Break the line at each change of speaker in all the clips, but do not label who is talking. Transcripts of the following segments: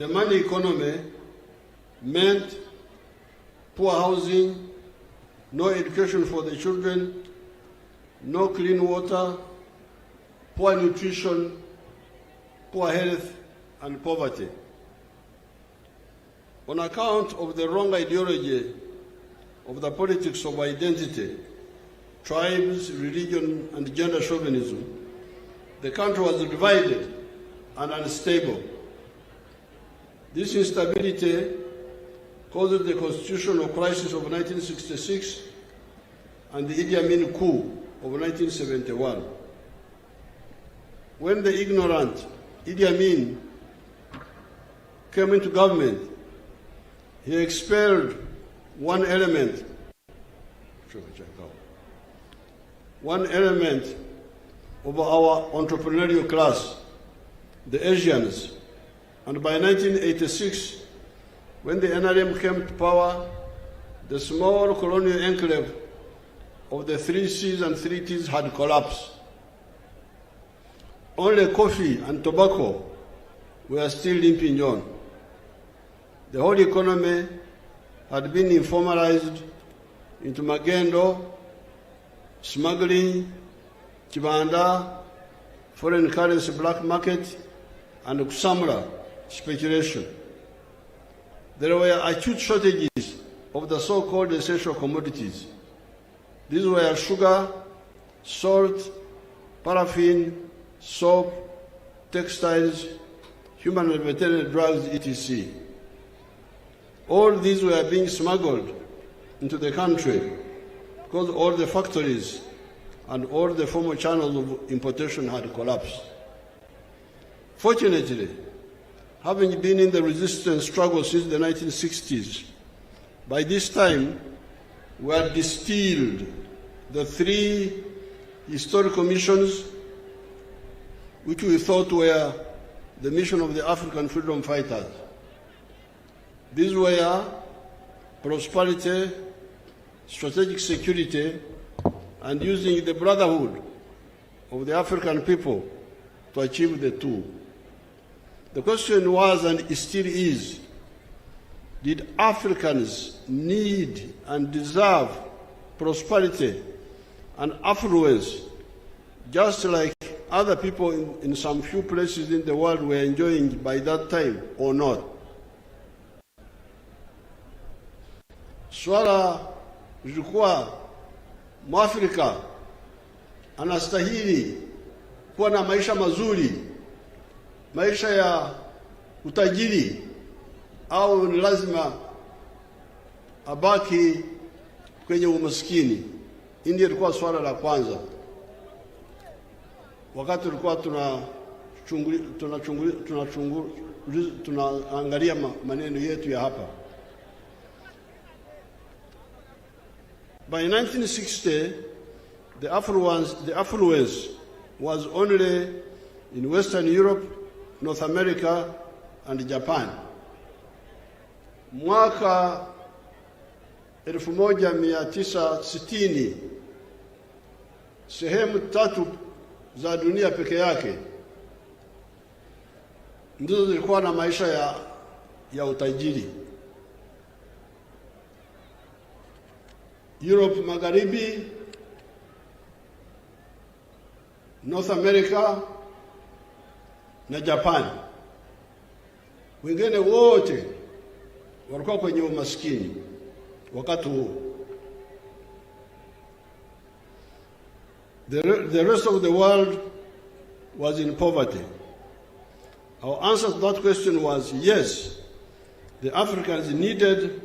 The money economy meant poor housing, no education for the children, no clean water, poor nutrition, poor health, and poverty. On account of the wrong ideology of the politics of identity, tribes, religion, and gender chauvinism, the country was divided and unstable. This instability caused the constitutional crisis of 1966 and the Idi Amin coup of 1971. When the ignorant Idi Amin came into government, he expelled one element of our entrepreneurial class, the Asians. And by 1986, when the NRM came to power, the small colonial enclave of the 3 Cs and 3 Ts had collapsed. Only coffee and tobacco were still limping on. The whole economy had been informalized into magendo, smuggling, kibanda, foreign currency black market, and kusamra, speculation. There were acute shortages of the so-called essential commodities. These were sugar, salt, paraffin, soap, textiles, human and veterinary drugs, etc. All these were being smuggled into the country because all the factories and all the formal channels of importation had collapsed. Fortunately, having been in the resistance struggle since the 1960s, by this time we had distilled the 3 historical missions which we thought were the mission of the African freedom fighters. These were prosperity, strategic security, and using the brotherhood of the African people to achieve the two. The question was, and still is, did Africans need and deserve prosperity and affluence just like other people in some few places in the world were enjoying by that time, or not? Swala lilikuwa Mwafrika anastahili kuwa na maisha mazuri, maisha ya utajiri, au ni lazima abaki kwenye umaskini? Ndio ilikuwa swala la kwanza wakati tulikuwa tunaangalia maneno yetu ya hapa. By 1960, the affluence was only in Western Europe, North America, and Japan. Mwaka 1960, sehemu 3 za dunia peke yake ndizo zilikuwa na maisha ya utajiri. Europe Magharibi, North America na Japan. Wengine wote walikuwa kwenye umaskini wakati huo. The rest of the world was in poverty. Our answer to that question was yes, the Africans needed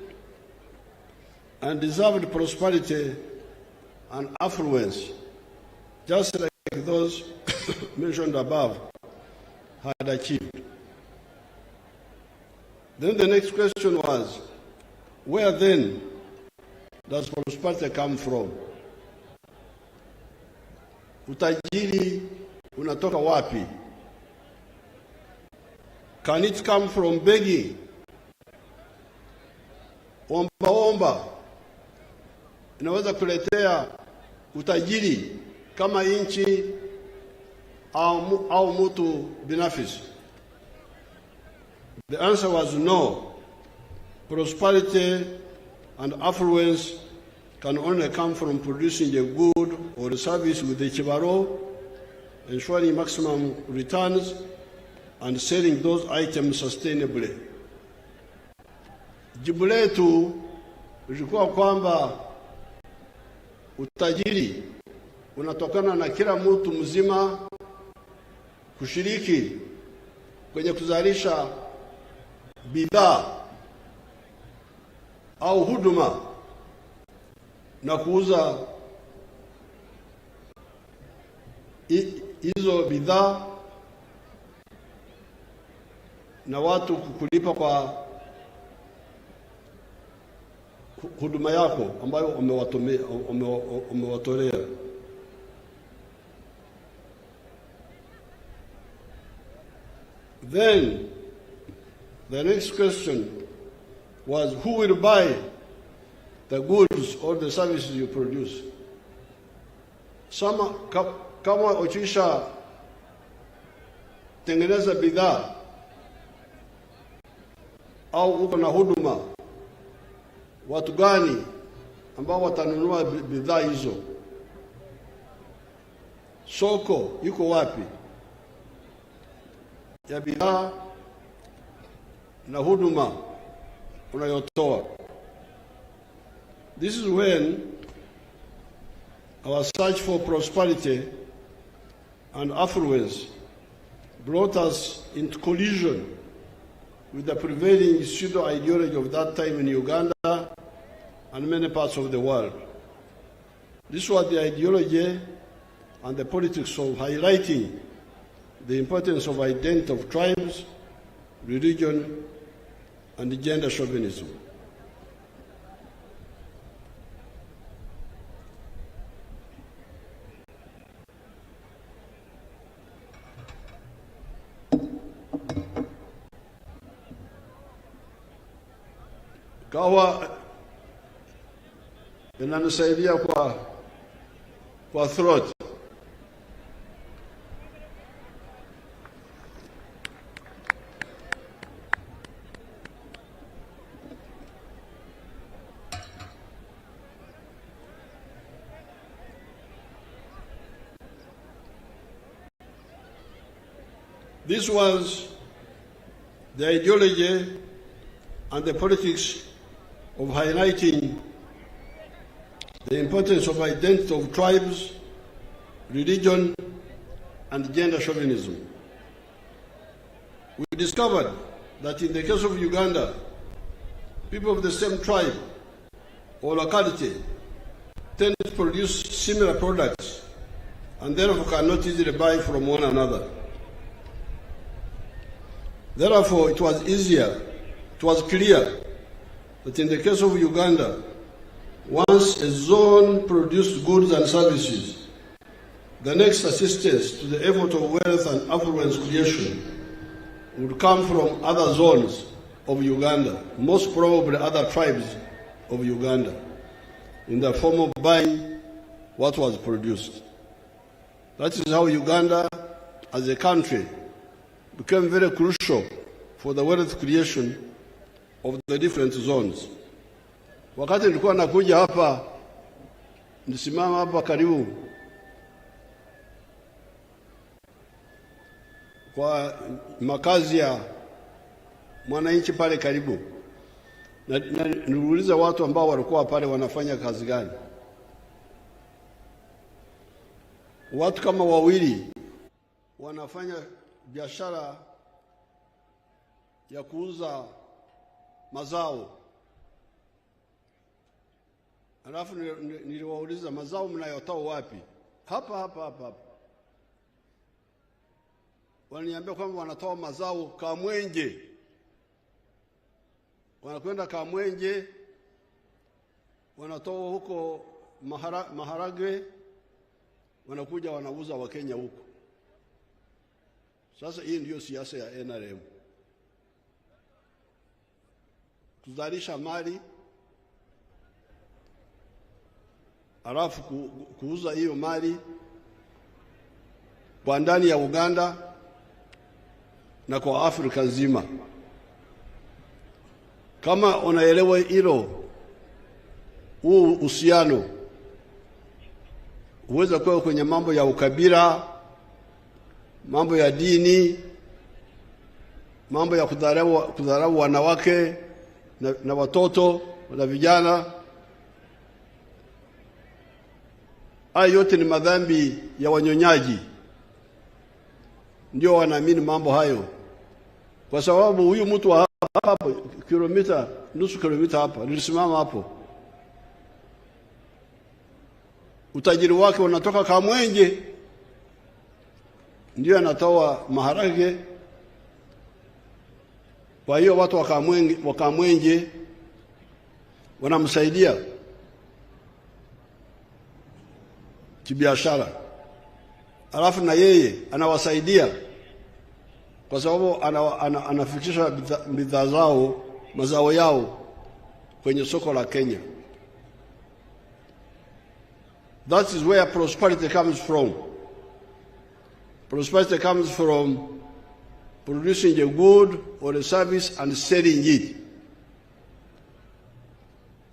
and deserved prosperity and affluence, just like those mentioned above had achieved. Then the next question was, where then does prosperity come from? Utajiri unatoka wapi? Can it come from begging? Omba inaweza kuletea utajiri kama nchi au mtu binafsi? The answer was no. Prosperity and affluence can only come from producing a good or a service with the chibaro, ensuring maximum returns, and selling those items sustainably. Jibu letu lilikuwa kwamba utajiri unatokana na kila mtu mzima kushiriki kwenye kuzalisha bidhaa au huduma na kuuza hizo bidhaa na watu kulipa kwa huduma yako ambayo umewatolea. Then the next question was, who will buy the goods or the services you produce? Kama ukisha tengeneza bidhaa au uko na huduma, watu gani ambao watanunua bidhaa hizo? Soko yuko wapi ya bidhaa na huduma unayotoa? This is when our search for prosperity and affluence brought us into collision with the prevailing pseudo-ideology of that time in Uganda and many parts of the world. This was the ideology and the politics of highlighting the importance of identity of tribes, religion, and gender chauvinism. Kawa inanisaidia kwa throat. This was the ideology and the politics of highlighting the importance of identity of tribes, religion, and gender chauvinism. We discovered that in the case of Uganda, people of the same tribe or locality tend to produce similar products and therefore cannot easily buy from one another. Therefore, it was clear that in the case of Uganda, once a zone produced goods and services, the next assistance to the effort of wealth and affluence creation would come from other zones of Uganda, most probably other tribes of Uganda, in the form of buying what was produced. That is how Uganda, as a country, became very crucial for the wealth creation of the different zones. Wakati nilikuwa nakuja hapa, nisimama hapa karibu kwa makazi ya mwananchi pale karibu, na niliuliza watu ambao walikuwa pale wanafanya kazi gani. Watu kama wawili wanafanya biashara ya kuuza mazao. Alafu niliwauliza, mazao mnayotoa wapi? Hapa. Wananiambia kwamba wanatoa mazao Kamwenje. Wanakwenda Kamwenje, wanatoa huko maharagwe, wanakuja wanauza Wakenya huko. Sasa hii ndio siasa ya NRM. Kuzalisha mali, alafu kuuza hiyo mali kwa ndani ya Uganda na kwa Afrika nzima. Kama unaelewa hilo, huu uhusiano uweza kuwa kwenye mambo ya ukabila, mambo ya dini, mambo ya kudharau wanawake na watoto na vijana. Haya yote ni madhambi ya wanyonyaji. Ndio wanaamini mambo hayo. Kwa sababu huyu mtu wa hapa kilomita, nusu kilomita hapa, nilisimama hapo, utajiri wake unatoka Kamwenje, ndio anatoa maharage. Kwa hiyo watu wa Kamwenje wanamsaidia kibiashara, alafu na yeye anawasaidia kwa sababu anafikisha bidhaa zao, mazao yao kwenye soko la Kenya. That is where prosperity comes from. Prosperity comes from producing a good or a service and selling it.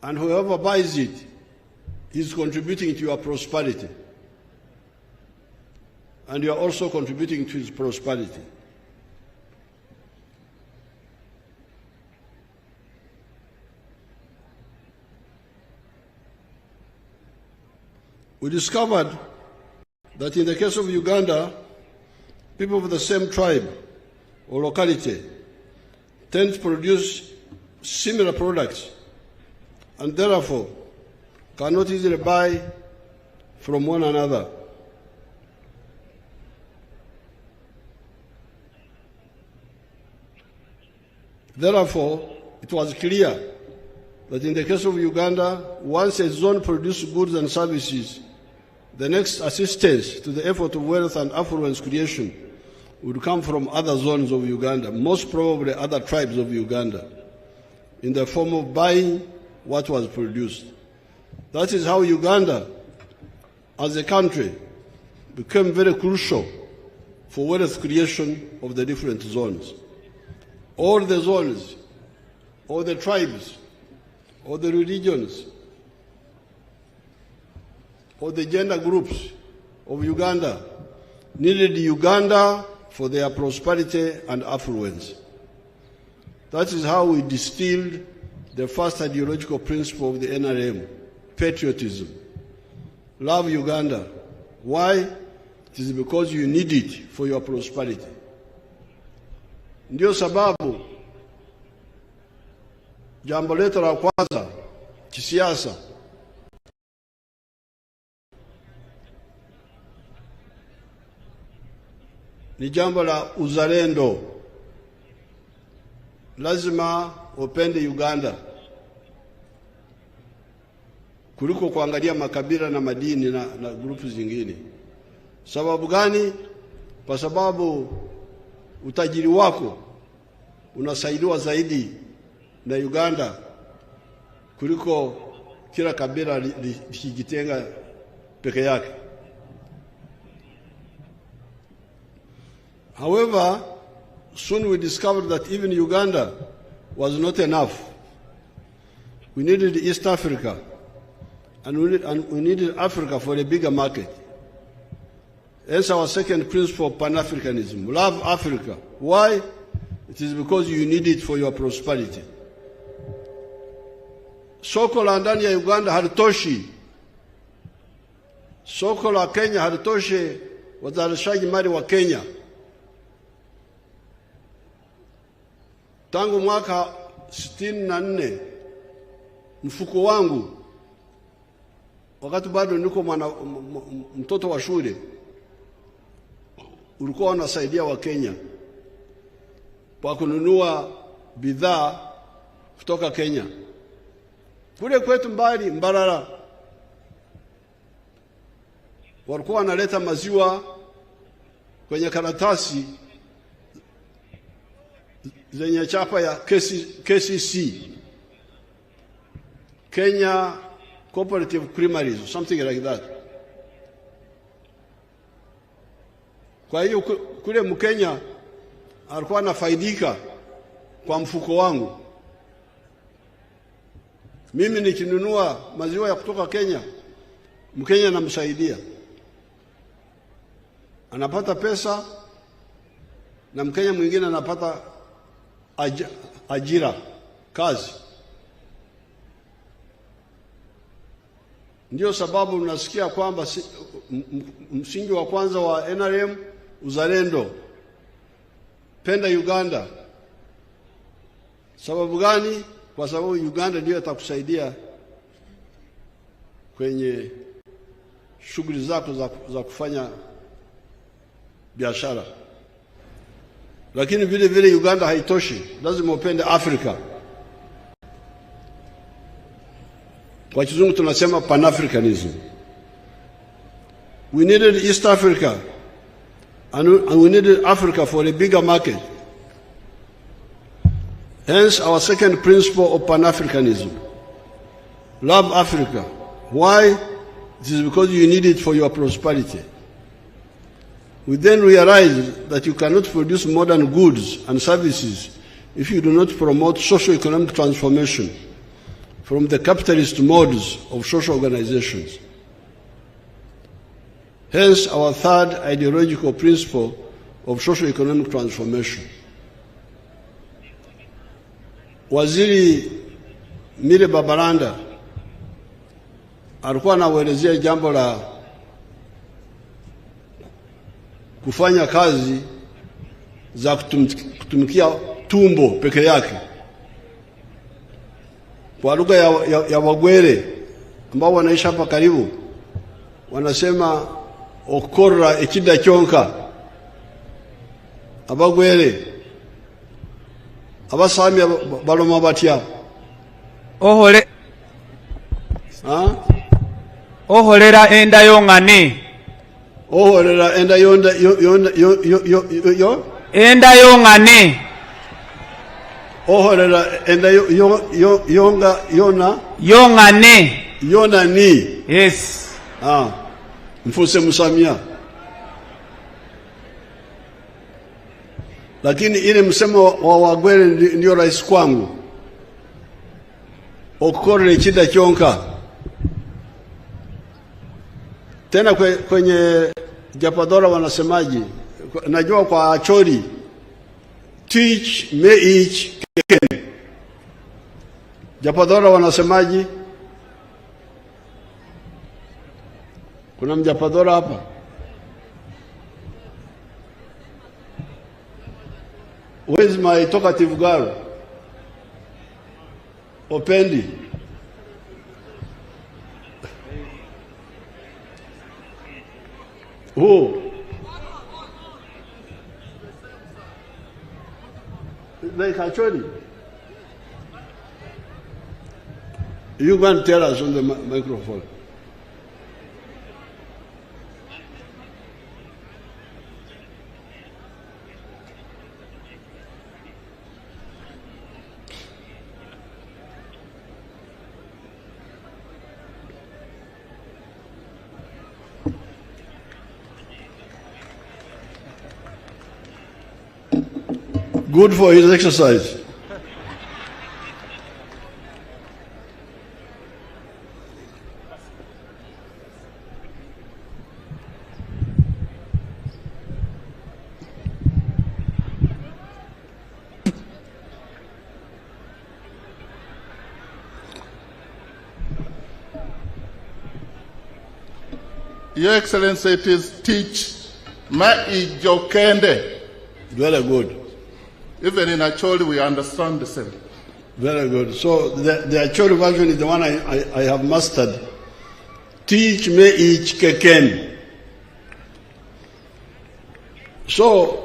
And whoever buys it is contributing to your prosperity. And you are also contributing to his prosperity. We discovered that in the case of Uganda, people of the same tribe or locality tend to produce similar products and therefore cannot easily buy from one another. Therefore, it was clear that in the case of Uganda, once a zone produced goods and services, the next assistance to the effort of wealth and affluence creation would come from other zones of Uganda, most probably other tribes of Uganda, in the form of buying what was produced. That is how Uganda, as a country, became very crucial for wealth creation of the different zones. All the zones, all the tribes, all the religions, all the gender groups of Uganda needed Uganda for their prosperity and affluence. That is how we distilled the first ideological principle of the NRM, patriotism. Love Uganda. Why? It is because you need it for your prosperity. Ndio sababu jambo letu la kwanza kisiasa ni jambo la uzalendo. Lazima upende Uganda kuliko kuangalia makabila na madini na grupu zingine. Sababu gani? Kwa sababu utajiri wako unasaidiwa zaidi na Uganda kuliko kila kabila likijitenga peke yake. However, soon we discovered that even Uganda was not enough. We needed East Africa, and we needed Africa for a bigger market. Hence our second principle of Pan-Africanism. Love Africa. Why? It is because you need it for your prosperity. Soko la ndani ya Uganda halitoshi. Soko la Kenya halitoshi wazalishaji mali wa Kenya. Tangu mwaka 64 mfuko wangu, wakati bado niko mtoto wa shule, ulikuwa unasaidia wa Kenya kwa kununua bidhaa kutoka Kenya. Kule kwetu mbali Mbarara walikuwa wanaleta maziwa kwenye karatasi zenye chapa ya KCC, Kenya Cooperative Creameries, or something like that. Kwa hiyo kule Mkenya alikuwa anafaidika kwa mfuko wangu. Mimi nikinunua maziwa ya kutoka Kenya, Mkenya namsaidia, anapata pesa, na Mkenya mwingine anapata ajira, kazi. Ndio sababu unasikia kwamba msingi wa kwanza wa NRM uzalendo, penda Uganda. Sababu gani? Kwa sababu Uganda ndio itakusaidia kwenye shughuli zako za kufanya biashara. Lakini vile vile Uganda haitoshi, lazima upende Afrika. Kwa kizungu tunasema Pan-Africanism. We needed East Africa and we needed Africa for a bigger market. Hence our second principle of Pan-Africanism. Love Africa. Why? It is because you need it for your prosperity. We then realized that you cannot produce modern goods and services if you do not promote socio-economic transformation from the capitalist modes of social organizations. Hence our third ideological principle of socio-economic transformation. Waziri Mire Babaranda alikuwa anaelezea jambo la kufanya kazi za kutumikia tumbo peke yake. Kwa lugha ya Wagwere ambao wanaishi hapa karibu, wanasema okora ekida kyonka. Abagwere abasami baloma batya
ohole oholera enda yongane,
oholera enda enda
yongane,
oholera enda yona ni.
Yes.
Mfuse Musamia. Lakini ile msemo wa Wagwere ndio rais kwangu. Okore chida chonka. Tena kwenye Japadora wanasemaji, najua kwa Achori, teach me each keken. Japadora wanasemaji? Kuna Mjapadora hapa? Where is my talkative girl? Opendi. Who? Like Achori? You go and tell us on the microphone. Good for his exercise.
Your Excellency, it is teach Maijokende.
Very good.
Even in Acholi, we understand the same.
Very good. So the Acholi version is the one I have mastered. Teach me each keken. So,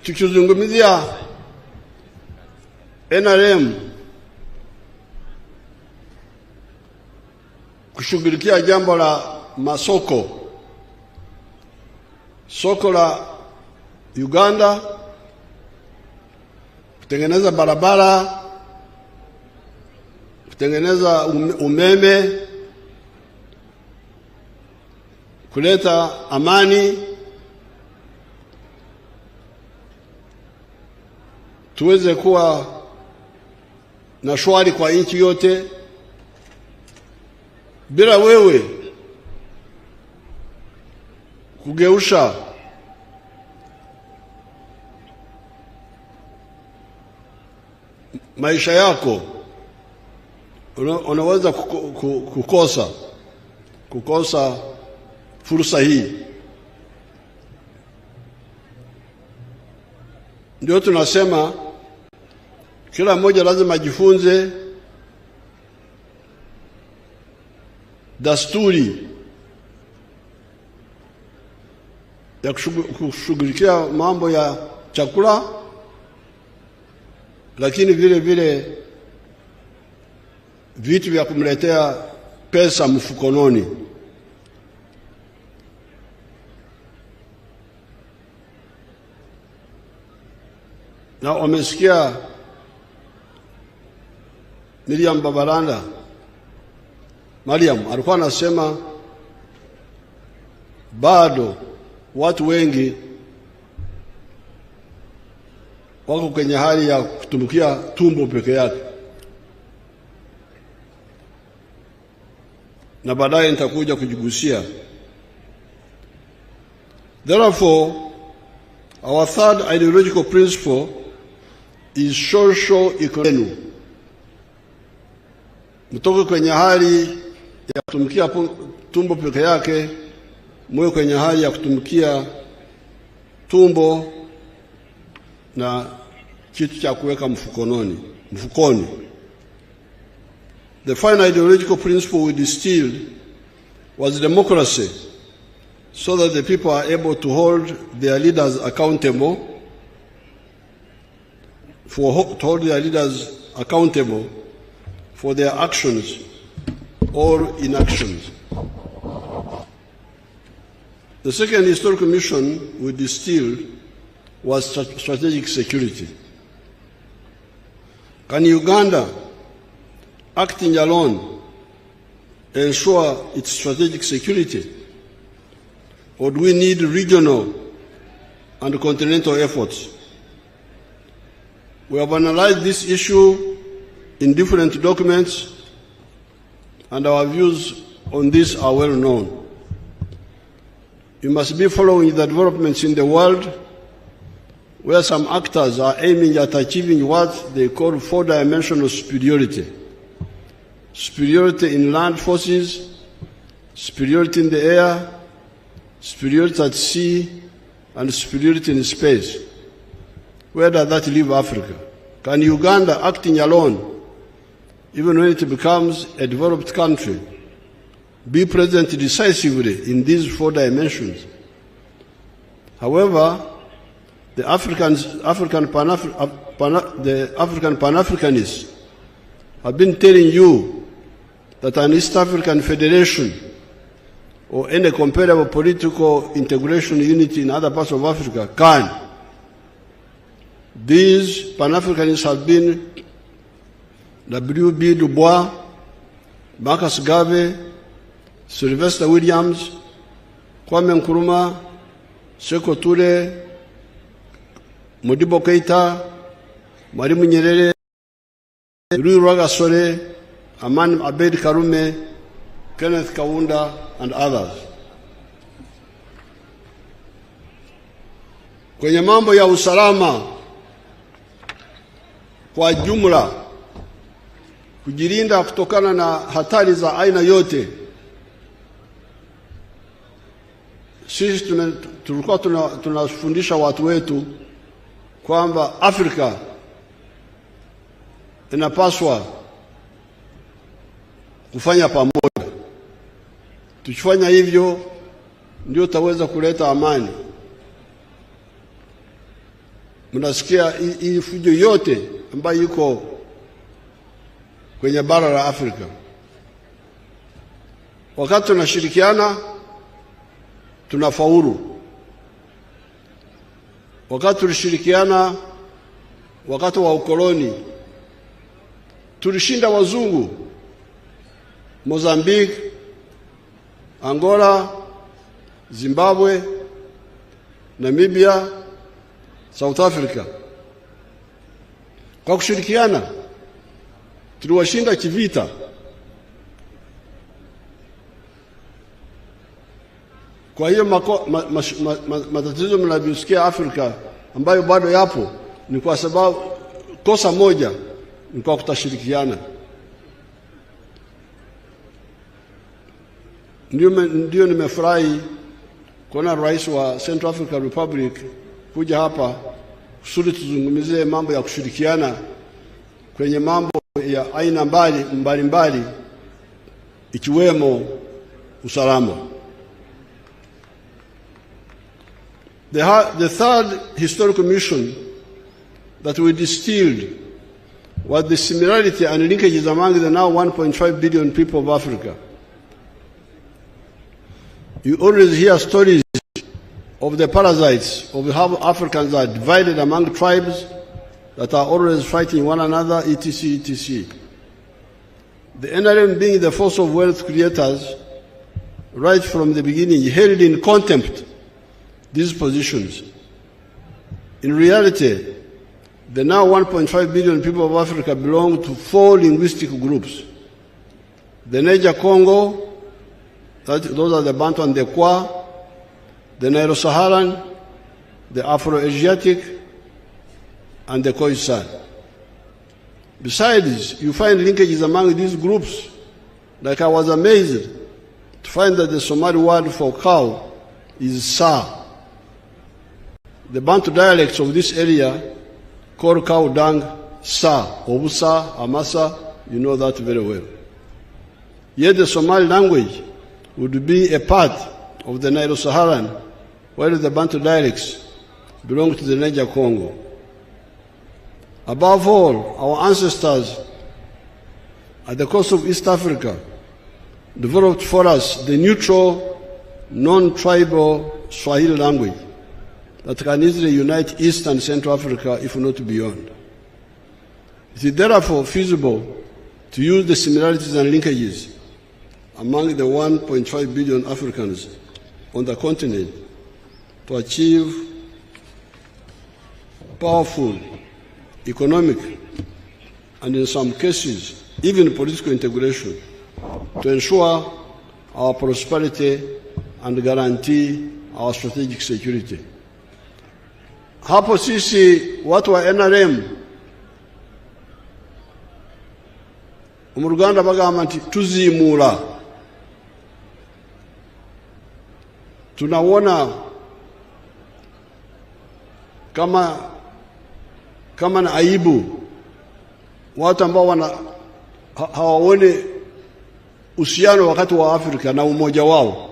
tukizungumzia NRM kushughulikia jambo la masoko, soko la Uganda, kutengeneza barabara, kutengeneza umeme, kuleta amani, tuweze kuwa na shwari kwa nchi yote, bila wewe kugeusha maisha yako, unaweza kukosa fursa hii. Ndio tunasema kila mmoja lazima ajifunze dasturi ya kushughulikia mambo ya chakula, lakini vile vile vitu vya kumletea pesa mfukononi. Na wamesikia Mariam alikuwa anasema bado watu wengi wako kwenye hali ya kutumikia tumbo peke yake, na baadaye nitakuja kujigusia. Therefore, our third ideological principle is social economy. Mtoke kwenye hali ya kutumikia tumbo peke yake, mwe kwenye hali ya kutumikia tumbo na kitu cha kuweka mfukoni. The final ideological principle we distilled was democracy, so that the people are able to hold their leaders accountable for their actions or inactions. The second historical mission we distilled was strategic security. Can Uganda, acting alone, ensure its strategic security? Or do we need regional and continental efforts? We have analyzed this issue in different documents, and our views on this are well known. You must be following the developments in the world, where some actors are aiming at achieving what they call four-dimensional superiority. Superiority in land forces, superiority in the air, superiority at sea, and superiority in space. Where does that leave Africa? Can Uganda, acting alone, even when it becomes a developed country, be present decisively in these four dimensions? However, the African Pan-Africanists have been telling you that an East African federation or any comparable political integration unity in other parts of Africa can. These Pan-Africanists have been W.B. Du Bois, Marcus Garvey, Sylvester Williams, Kwame Nkrumah, Sekou Toure, Modibo Keita, Mwalimu Nyerere, Louis Rwagasore, Amani Abeid Karume, Kenneth Kaunda, and others. Kwenye mambo ya usalama kwa jumla, kujilinda kutokana na hatari za aina yote, sisi tulikuwa tunafundisha watu wetu kwamba Afrika inapaswa kufanya pamoja. Tukifanya hivyo ndio taweza kuleta amani. Mnasikia hii fujo yote ambayo iko kwenye bara la Afrika. Wakati tunashirikiana tunafaulu. Wakati tulishirikiana wakati wa ukoloni tulishinda wazungu Mozambique, Angola, Zimbabwe, Namibia, South Africa. Kwa kushirikiana tuliwashinda kivita. Kwa hiyo matatizo mnavyosikia Afrika ambayo bado yapo ni kwa sababu kosa moja ni kwa kutashirikiana. Ndio nimefurahi kuona rais wa Central African Republic kuja hapa kusudi tuzungumzie mambo ya kushirikiana kwenye mambo ya aina mbalimbali ikiwemo usalama. The third historical mission that we distilled was the similarity and linkages among the now 1.5 billion people of Africa. You always hear stories of the parasites, of how Africans are divided among tribes that are always fighting one another, etc., etc. The NRM, being the force of wealth creators, right from the beginning, held in contempt these positions. In reality, the now 1.5 billion people of Africa belong to 4 linguistic groups. The Niger-Congo, those are the Bantu and the Kwa, the Nilo-Saharan, the Afro-Asiatic, and the Khoisan. Besides, you find linkages among these groups. Like I was amazed to find that the Somali word for cow is Sa. The Bantu dialects of this area call cow dung Sa, Obusa, Amasa, you know that very well. Yet the Somali language would be a part of the Nilo-Saharan, while the Bantu dialects belong to the Niger-Congo. Above all, our ancestors at the coast of East Africa developed for us the neutral, non-tribal Swahili language that can easily unite East and Central Africa, if not beyond. It is therefore feasible to use the similarities and linkages among the 1.5 billion Africans on the continent to achieve powerful economic and, in some cases, even political integration to ensure our prosperity and guarantee our strategic security. Hapo sisi watu wa NRM umuruganda bagamba nti tuzimula. Tunaona kama na aibu watu ambao hawaone uhusiano wakati wa Afrika na umoja wao.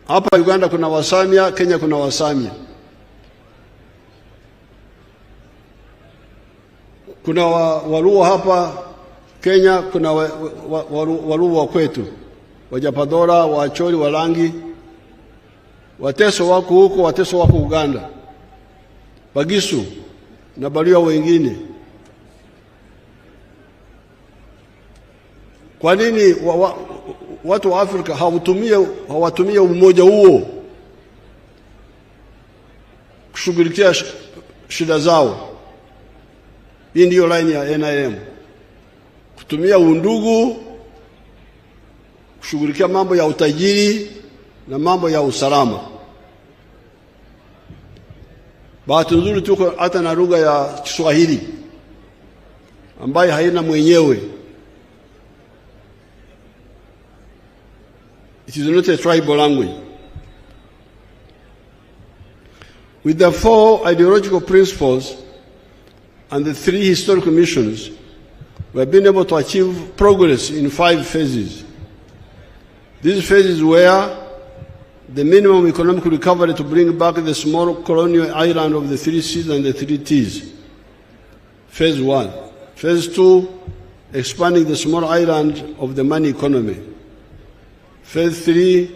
Hapa Uganda kuna Wasamia, Kenya kuna Wasamia. Kuna Waluo hapa Kenya, kuna Waluo wa kwetu, Wajapadora, Wacholi, Walangi. Wateso wako huko, Wateso wako Uganda, Bagisu na Baluya wengine. Kwa nini watu wa Afrika hawatumia umoja huo kushughulikia shida zao? Hii ndiyo line ya NIM, kutumia undugu kushughulikia mambo ya utajiri na mambo ya usalama. Bahati nzuri tuko hata na lugha ya Kiswahili ambayo haina mwenyewe. It is not a tribal language. With the 4 ideological principles and the 3 historical missions, we have been able to achieve progress in 5 phases. These phases were the minimum economic recovery to bring back the small colonial island of the 3 C's and the 3 T's. Phase 1. Phase 2, expanding the small island of the money economy. Phase 3,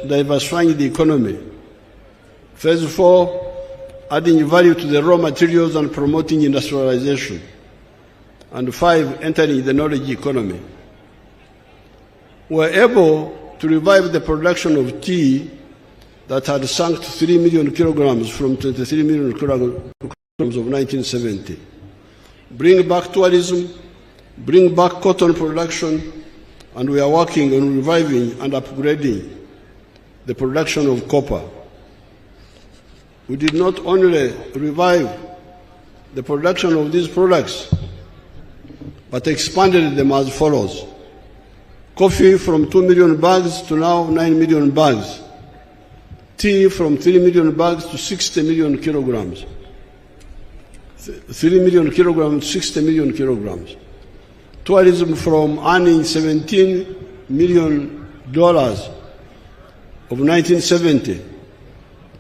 diversifying the economy. Phase 4, adding value to the raw materials and promoting industrialization. And 5, entering the knowledge economy. We were able to revive the production of tea that had sunk to 3 million kilograms from 23 million kilograms of 1970. Bring back tourism, bring back cotton production, and we are working on reviving and upgrading the production of copper. We did not only revive the production of these products, but expanded them as follows. Coffee from 2 million bags to now 9 million bags. Tea from 3 million bags to 60 million kilograms. 3 million kilograms to 60 million kilograms. Tourism from earning $17 million of 1970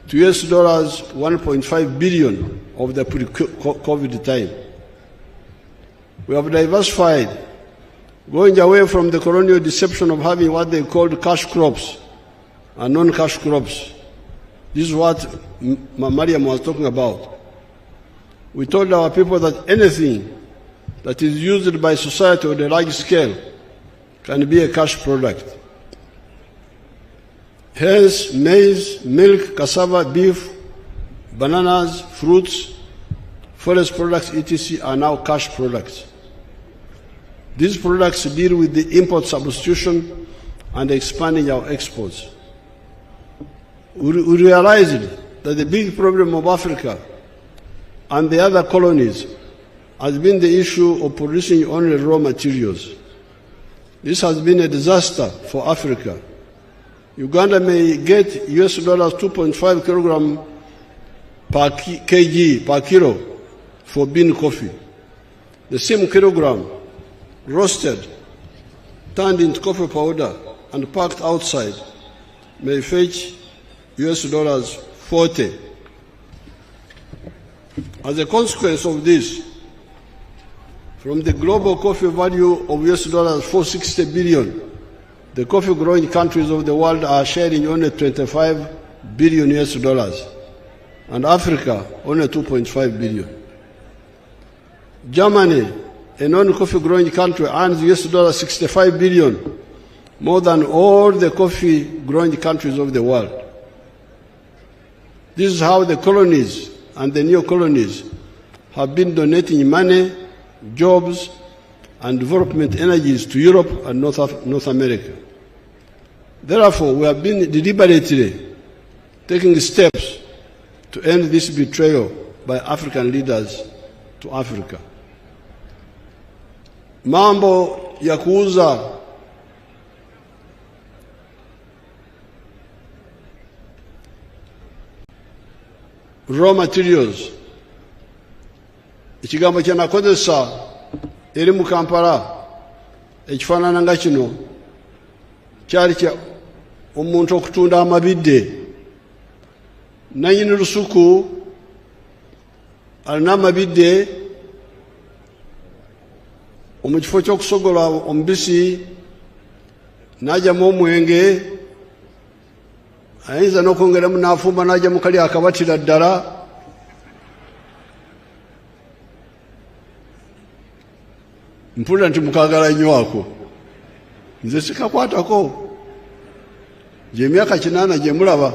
to $1.5 billion of the pre-COVID time. We have diversified, going away from the colonial deception of having what they called cash crops and non-cash crops. This is what Mariam was talking about. We told our people that anything that is used by society on a large scale can be a cash product. Hence, maize, milk, cassava, beef, bananas, fruits, forest products, etc. are now cash products. These products deal with the import substitution and expanding our exports. We realized that the big problem of Africa and the other colonies has been the issue of producing only raw materials. This has been a disaster for Africa. Uganda may get $2.5 kilogram per kg, per kilo, for bean coffee. The same kilogram, roasted, turned into coffee powder, and packed outside, may fetch $40. As a consequence of this, from the global coffee value of $460 billion, the coffee growing countries of the world are sharing only $25 billion, and Africa only $2.5 billion. Germany, a non-coffee growing country, earns $65 billion, more than all the coffee growing countries of the world. This is how the colonies and the neo-colonies have been donating money, jobs, and development energies to Europe and North America. Therefore, we have been deliberately taking steps to end this betrayal by African leaders to Africa. Mambo ya kuuza raw materials, ikigambo kye nakozesa eri mu Kampala ekifaanana nga kino kyali kya omuntu okutunda amabidde. Nannyini lusuku alina amabidde, mu kifo ky'okusogola omubisi n'ajjamu omwenge, ayinza n'okwongeramu n'afumba n'ajja mu kali akabatira ddala. Mpulira nti mukaagala nnyo ako. Nze sikakwatako. Gye emyaka 8 gye mulaba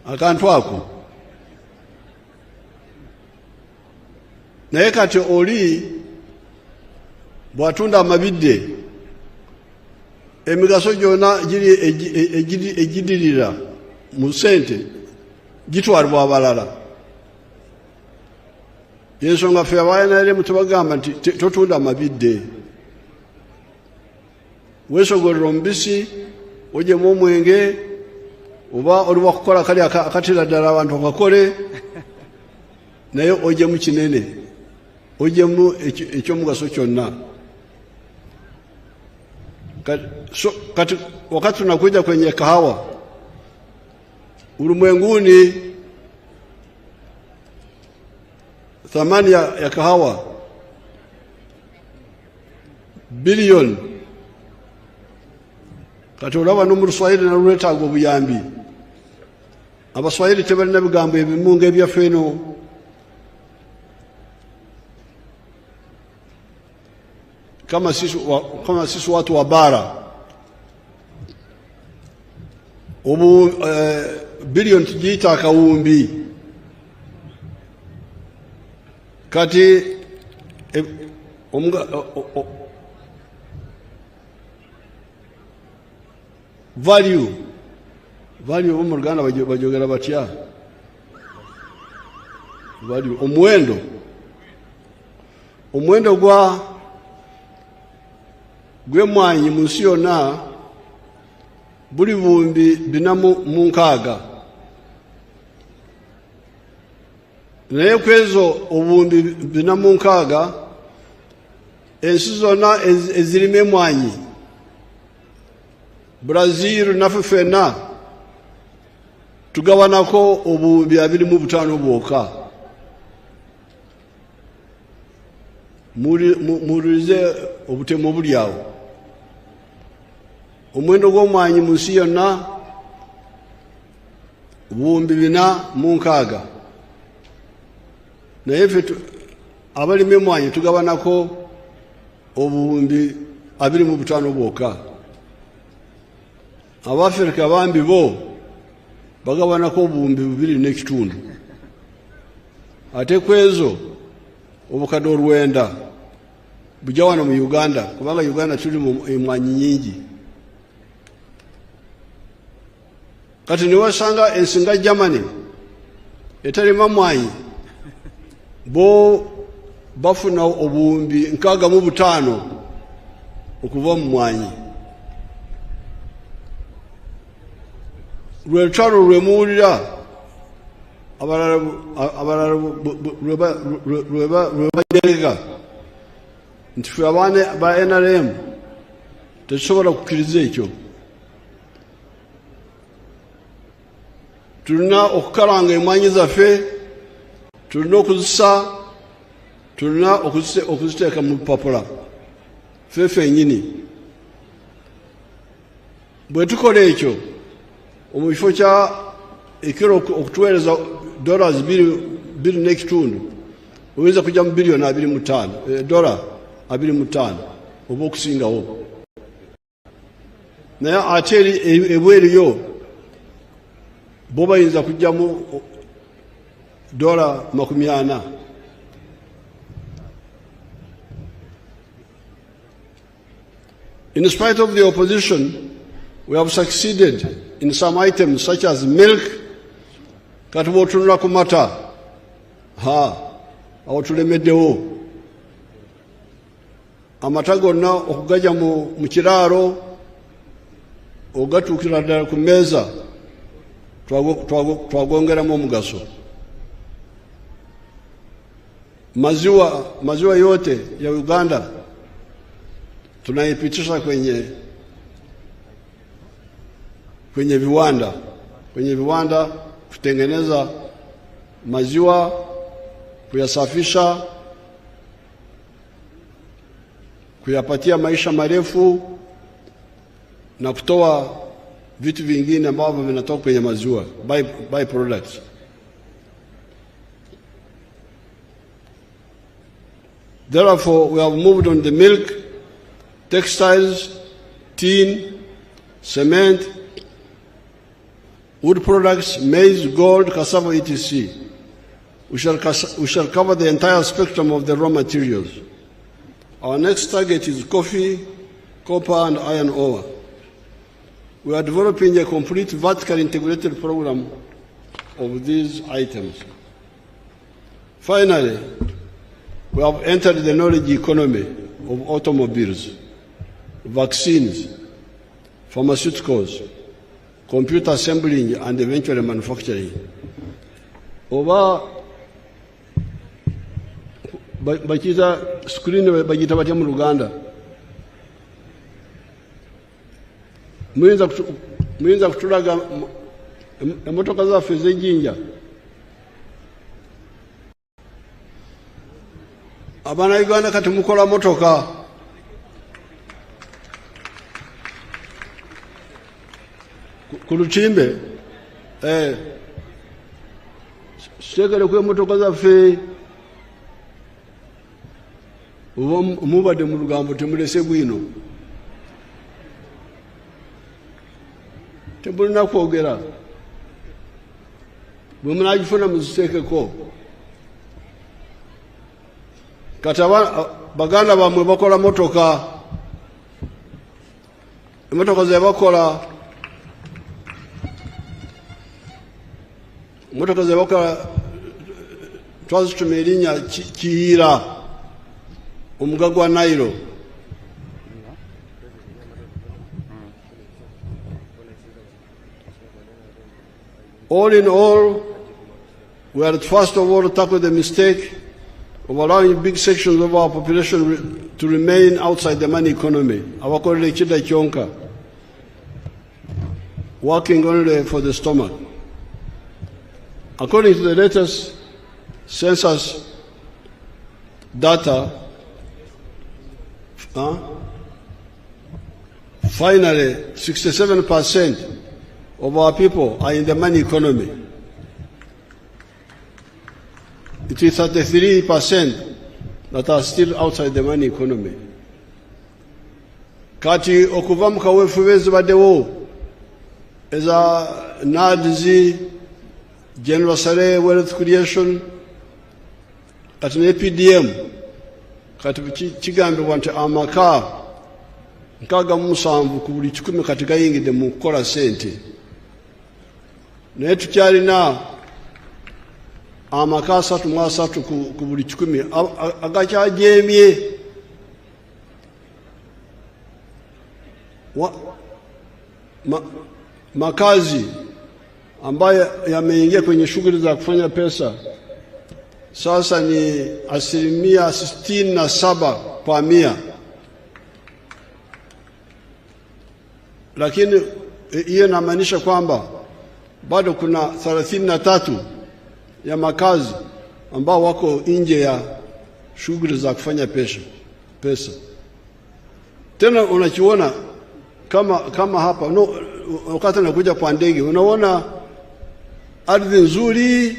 akantu ako. Naye kati oli bw'atunda amabidde, emigaso gyonna giri egidirira mu ssente gitwalibwa abalala. Yensonga ffe abayanalemu tubagamba nti totunda amabidde, weesogolera omubisi, ogyemu omwenge, oba oli wakukola kali akatira ddala abantu bakakole, naye ogyemu kinene, ogyemu ekyomugaso kyonna. Kati wakati tunakuja kwenye kahawa, ulimwenguni thamani ya kahawa bilioni. Kati olaba no mu Luswayiri nalwetaaga obuyambi. Abaswayiri tebalina bigambo ebimu ng'ebyaffe eno. Kama sisi watu wa bara, bilioni tujiita akawumbi. Kati value mu Luganda bajogera batya? Value, omuwendo gw'emmwanyi mu nsi yonna buli buwumbi 406, naye kwezo obuwumbi 406 ensi zonna ezirima emmwanyi, Brazil naffe ffenna tugabanako obuwumbi 25 bwokka. Muwulirize obutemu obuli awo. Omuwendo gw'omwanyi mu nsi yonna obuwumbi 406, naye ffe abalima emmwanyi tugabanako obuwumbi 25 bwokka. Abafirika bambi bo bagabanako obuwumbi 2.5. Ate kwezo obukadde 9 bujja wano mu Uganda, kubanga Uganda tuli mu emmwanyi nyingi. Kati niwasanga ensi nga Germany etalima mmwanyi bo bafuna obuwumbi 65 okuva mu mmwanyi. Lwe lutalo lwe muwulira abalala lwe bajereka nti ffe abaana ba NRM tetusobola kukkiriza ekyo. Tulina okukalanga emmwanyi zaffe, tulina okuzisa, tulina okuziteeka mu bupapula ffe ffennyini. Bwe tukola ekyo, mu kifo kya ekiro okutuweereza $2.5 oyinza kujja mu biliyoni $25 oba okusingawo. Naye ate ebweriyo bo bayinza kujjamu $40. In spite of the opposition, we have succeeded in some items such as milk. Kati bw'otunula ku mata, awo tulemeddewo. Amata gonna okugajja mu kiraalo ogatuukira ddala ku mmeeza twagongeramu omugaso. Maziwa yote ya Uganda tunaipitisha kwenye viwanda kutengeneza maziwa, kuyasafisha, kuyapatia maisha marefu na kutoa vitu vingine ambavyo vinatoka kwenye maziwa, by products. Therefore, we have moved on the milk, textiles, tin, cement, wood products, maize, gold, cassava, etc. We shall cover the entire spectrum of the raw materials. Our next target is coffee, copper, and iron ore. We are developing a complete vertical integrated program of these items. Finally, we have entered the knowledge economy of automobiles, vaccines, pharmaceuticals, computer assembling, and eventually manufacturing. Oba bakita screen bagita batya mu Luganda. Muyinza kutulaga emmotoka zaffe ez'ejjinja. Abaana Uganda kati mukola motoka. Ku Lutimbe sitegere ku emmotoka zaffe oba mubadde mu lugambo temulese bwino. Temulina kwogera. Bwe munagifuna muziteekeko. Kati baganda bammwe bakola motoka. Emmotoka ze bakola motoka zebaka twazituma erinnya Kiyira omuga gwa Nairo. All in all, we are first of all to tackle the mistake of allowing big sections of our population to remain outside the money economy. Abakorere chida kyonka, working only for the stomach. According to the latest census data, finally 67% of our people are in the money economy. It is 33% that are still outside the money economy. Kati okuva mu kaweefube ezibaddewo eza NADS, General Sale Wealth Creation, kati ne PDM, kati kigambibwa nti amaka 67 ku buli 100 kati gayingidde mu kukola sente. Naye tukyalina amaka 33 ku buli 100 agakyajeemye. Makazi ambayo yameingia kwenye shughuli za kufanya pesa sasa ni 67%, lakini hiyo inamaanisha kwamba bado kuna 33 ya makazi ambao wako nje ya shughuli za kufanya pesa. Tena unachiona kama hapa wakati nakuja kwa ndege unaona ardhi nzuri,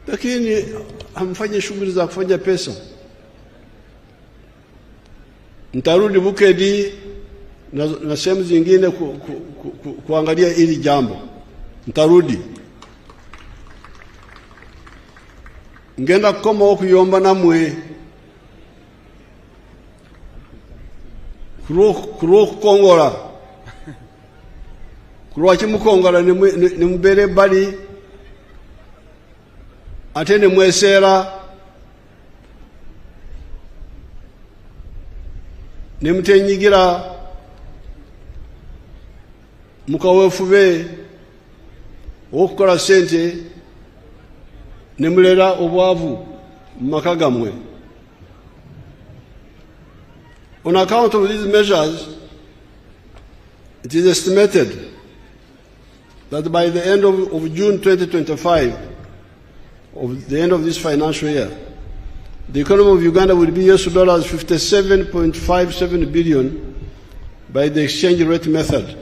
lakini hamfanye shughuli za kufanya pesa. Nitarudi Bukedi na sehemu zingine kuangalia hili jambo. Nitarudi ngenda kukoma okuyomba namwe kuruo kukongola kuruwa kimukongola nimubere bali ate nemwesera nemutenyigira mukaweefube okukola sente nemulera obwavu mu maka gammwe. On account of these measures, it is estimated that by the end of June 2025, of the end of this financial year, the economy of Uganda will be $57.57 billion by the exchange rate method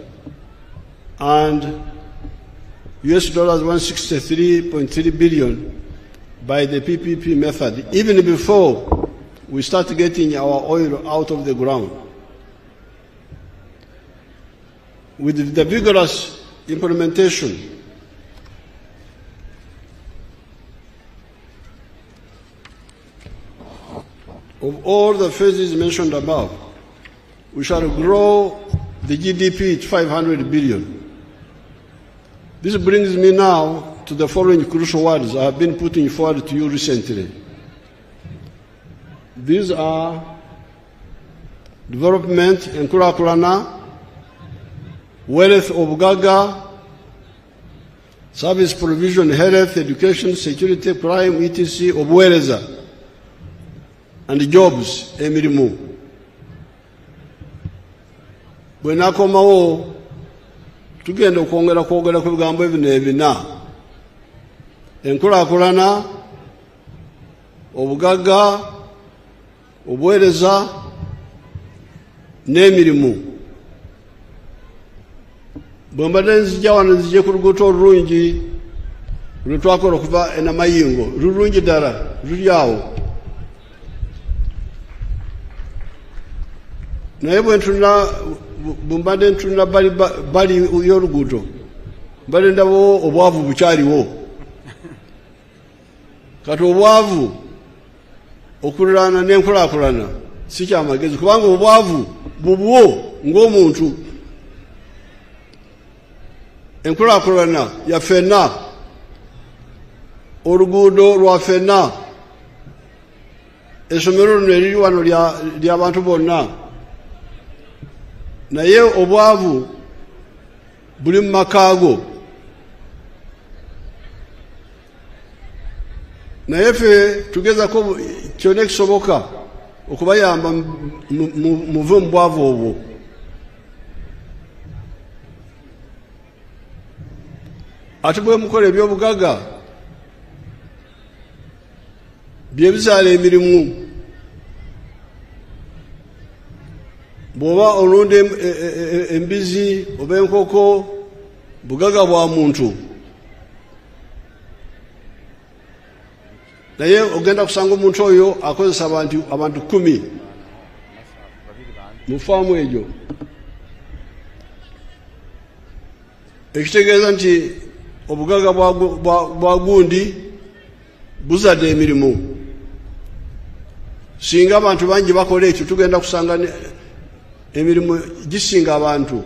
and $163.3 billion by the PPP method, even before we start getting our oil out of the ground. With the vigorous implementation of all the phases mentioned above, we shall grow the GDP to 500 billion. This brings me now to the following crucial words I have been putting forward to you recently. These are development, enkulakulana, wealth obugaga, service provision, health, education, security, crime, etc., obuweereza, and jobs, emirimu. Bwe nakomawo tugenda okwongera kwogera ku bigambo ebino ebina: enkulakulana, obugaga, obuweereza n'emirimu. Bwe mbadde nzija wano nzije ku luguudo olulungi lwe twakola okuva e Namayingo, lulungi ddala, luli awo. Naye bwe mbadde ntunula bali y'oluguudo mbadde ndabawo obwavu bukyaliwo. Kati obwavu okululana n'enkulaakulana si kyamagezi, kubanga obwavu bubwo ng'omuntu. Enkulaakulana ya ffenna. oluguudo lwa ffenna, essomero lino eriri wano ly'abantu bonna, naye obwavu buli mu makaago. Naye ffe tugezako kyonna ekisoboka okubayamba muve mu bwavu obwo. Ate bwe mukola ebyobugagga bye bizaala emirimu. Bw'oba olunda embizi oba enkoko, bugagga bwa muntu. Naye ogenda kusanga omuntu oyo akozesa abantu 10 mu faamu egyo, ekitegeeza nti obugagga bwa gundi buzadde emirimu. Singa abantu bangi bakola ekyo, tugenda kusanga emirimu gisinga abantu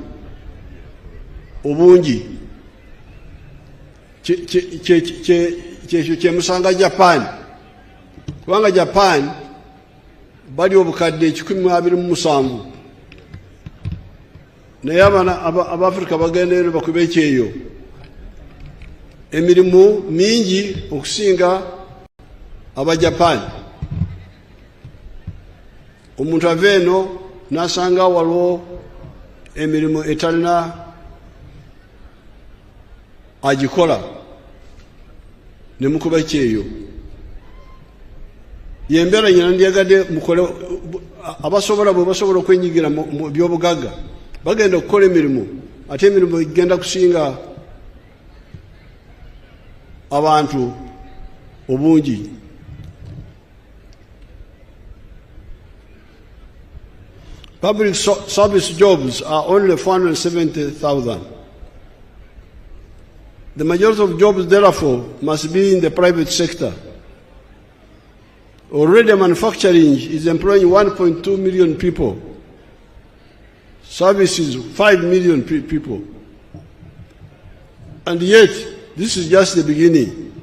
obungi. Kyekyo kyemusanga Japan, kubanga Japan bali obukadde 127, naye abaana Abafrika bagenda eno bakube ekyeyo. Emirimu mingi okusinga Abajapan. Omuntu ava eno n'asanga waliwo emirimu etalina agikola, ne mukuba ekyeyo. Yembeera nyina ndyagadde mukole, abasobola bwe basobola okwenyigira mu byobugagga bagenda okukola emirimu, ate emirimu igenda kusinga abantu obungi. Public service jobs are only 470,000. The majority of jobs, therefore, must be in the private sector. Already manufacturing is employing 1.2 million people. Services, 5 million people. And yet, this is just the beginning.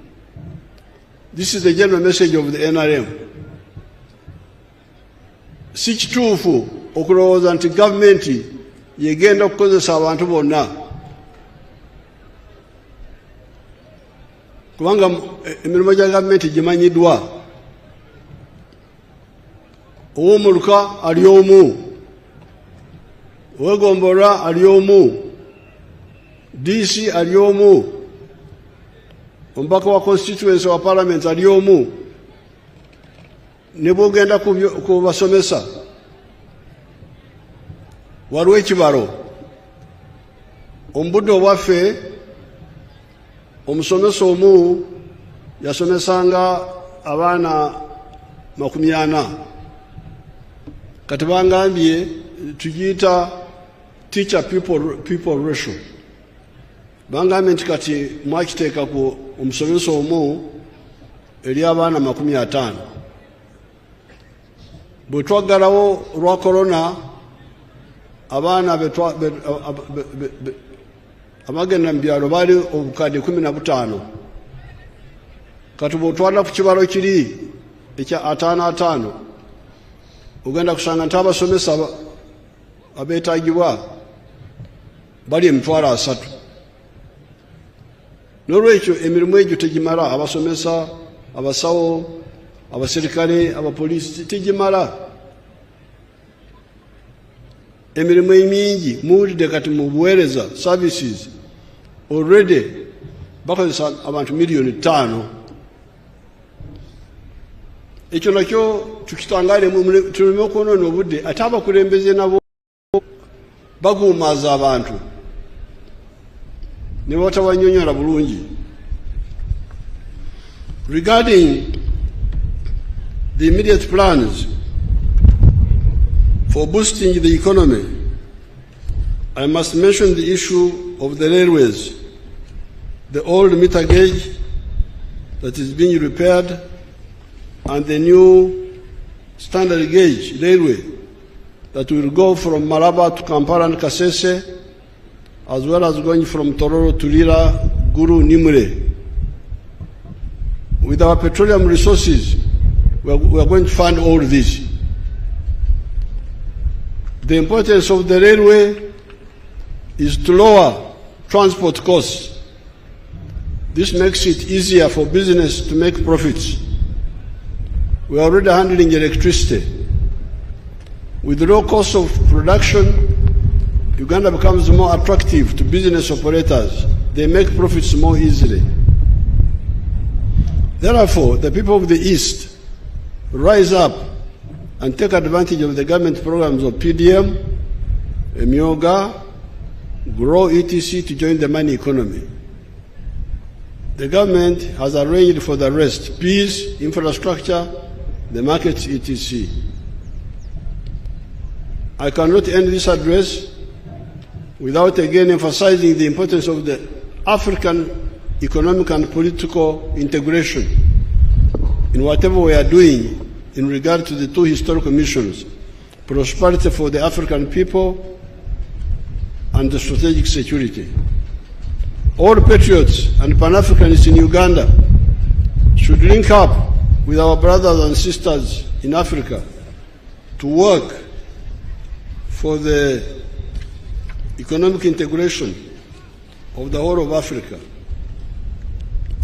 This is the general message of the NRM. Si kituufu okulowooza nti gavumenti yegenda okukozesa abantu bonna, kubanga emirimu gya gavumenti gimanyiddwa. Ow'omuluka ali omu, ow'egombolwa ali omu, DC ali omu, omubaka wa constituency wa parliament ali omu. Ne bw'ogenda ku basomesa waliwo ekibalo. Omu budde obwaffe omusomesa omu yasomesanga abaana 40. Kati bangambye tugiyita teacher people ratio. Bangambye nti kati mwakiteeka ku omusomesa omu eri abaana 50. Bwe twaggalawo lwa korona, abaana abagenda mu byalo baali obukadde 15. Kati bw'otwala ku kibalo kiri ekya 55, ogenda kusanga nti abasomesa abeetaagibwa bali 30,000. N'olwekyo emirimu egyo tegimala. Abasomesa, abasawo, abaserikale, abapoliisi tegimala. Emirimu emingi muwulidde kati mu buweereza services already bakozesa abantu 5,000,000. Ekyo nakyo tukitangaale, tuleme okwonoona obudde. Ate abakulembeze nabo baguumaaza abantu ne batabanyonyola bulungi. Regarding the immediate plans for boosting the economy, I must mention the issue of the railways, the old meter gauge that is being repaired, and the new standard gauge railway that will go from Malaba to Kampala and Kasese, as well as going from Tororo to Lira, Guru, Nimure. with our petroleum resources, we are going to fund all this. The importance of the railway is to lower transport costs. This makes it easier for business to make profits. We are already handling electricity. With low cost of production, Uganda becomes more attractive to business operators. They make profits more easily. Therefore, the people of the East rise up and take advantage of the government programs of PDM, Emyoga, Grow, etc. to join the money economy. The government has arranged for the rest: peace, infrastructure, the markets, etc. I cannot end this address without again emphasizing the importance of the African economic and political integration in whatever we are doing in regard to the two historical missions: prosperity for the African people and the strategic security. All patriots and Pan-Africanists in Uganda should link up with our brothers and sisters in Africa to work for the economic integration of the whole of Africa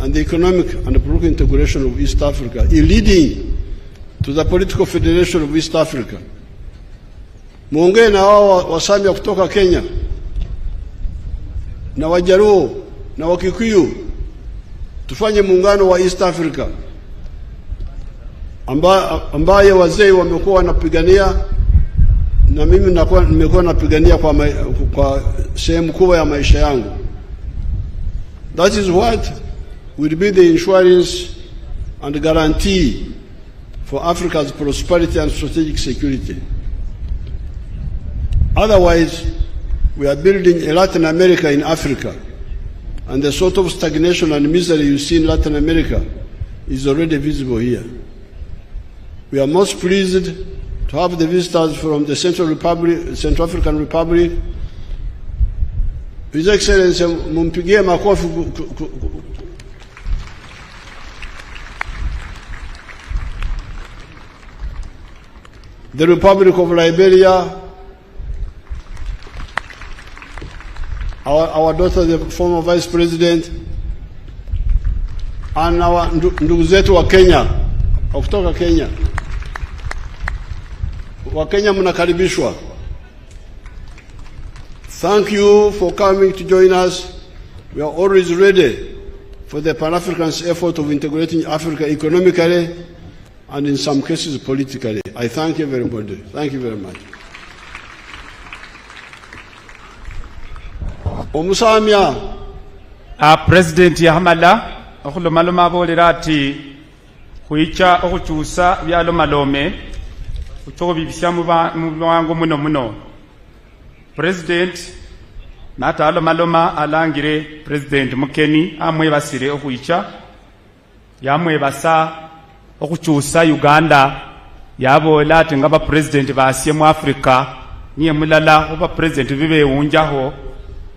and the economic and political integration of East Africa, leading to the political federation of East Africa. Muongee na wao Wasambia kutoka Kenya na Wajaruo na Wakikuyu, tufanye muungano wa East Africa ambaye wazee wamekuwa wanapigania na mimi nimekuwa napigania kwa sehemu kubwa ya maisha yangu. That is what will be the insurance and guarantee for Africa's prosperity and strategic security. Otherwise, we are building a Latin America in Africa, and the sort of stagnation and misery you see in Latin America is already visible here. We are most pleased to have the visitors from the Central African Republic. His Excellency, mumpigie makofi. The Republic of Liberia, our daughter, the former Vice President, and our ndugu zetu wa Kenya, kutoka Kenya. Wa Kenya mnakaribishwa. Thank you for coming to join us. We are always ready for the Pan-African's effort of integrating Africa economically and in some cases politically. I thank you very much. Thank you very much. Omusamya
President yahamala okulomaloma abolera ati kuicha okuchusa byalomalome kuchobibisya mu bwangu muno. President natalo maloma alangire President Mukeni amwebasire okuicha yamwebasa okuchusa Uganda yabola ati ngaba President basye mu Africa niye mulala oba President bibe unjaho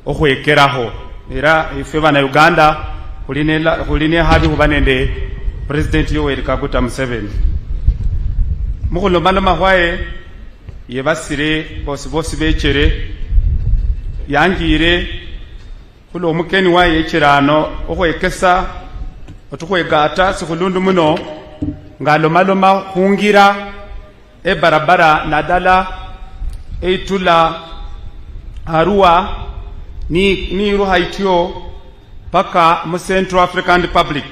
okwekeraho era ife bana Uganda kuline hadi kubanende President Yoweri Kaguta Museveni mukulomana mahwaye yebasire bosi bechere yangire kulo Mukeni waye ekirano okwekesa otukwegata sikulundu muno ngalomaloma hungira barabara nadala eitula Arua ni ruha itio paka mu Central African Republic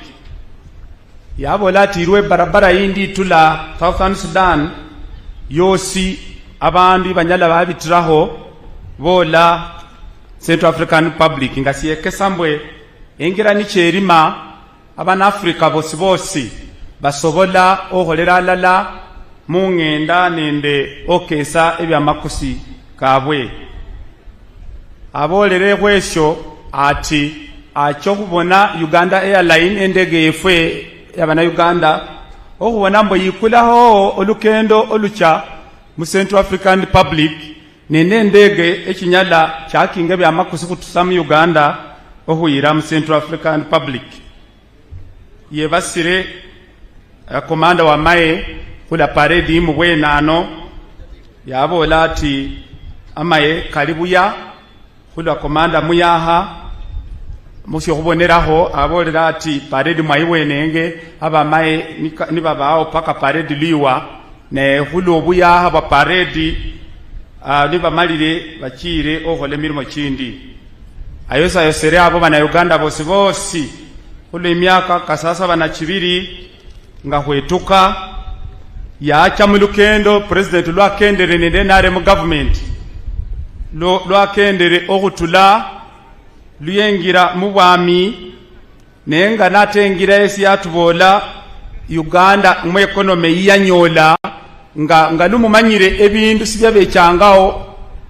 yabola tirwe barabara yindi tula Southern Sudan yosi abandi banyala babitiraho bola Central African Republic ngasiye kesambwe engira ni cherima abana Africa bosi basobola oholera lala mungenda nende okesa ebyamakusi kabwe abolere kwesho ati acho kubona Uganda Airline endege yefwe yabana Uganda okubona mbo yikulaho olukendo olucha mu Central African Republic nende ndege ekinyala kyakinga byamakusi kutusa mu Uganda okuyira mu Central African Republic yebasire komanda wa maye kula paredi mu bwenano yabola ati amaye kalibuya kula komanda muyaha musyo kuboneraho abolera ati paredi mwayiwenenge aba maye ni babao paka paredi liwa ne hulo buyaha ba paredi niba malire bakire ohole mirimo kindi ayosa yosere abo bana Uganda bose hulo imyaka kasasa bana kibiri nga hwetuka yacha mu lukendo president lwakendere nende nare mu government lwakendere okutula luyengira mu bwami nenga natengira esi yatubola Uganda mu economy yanyola nga lumumanyire ebintu sibya bechangaho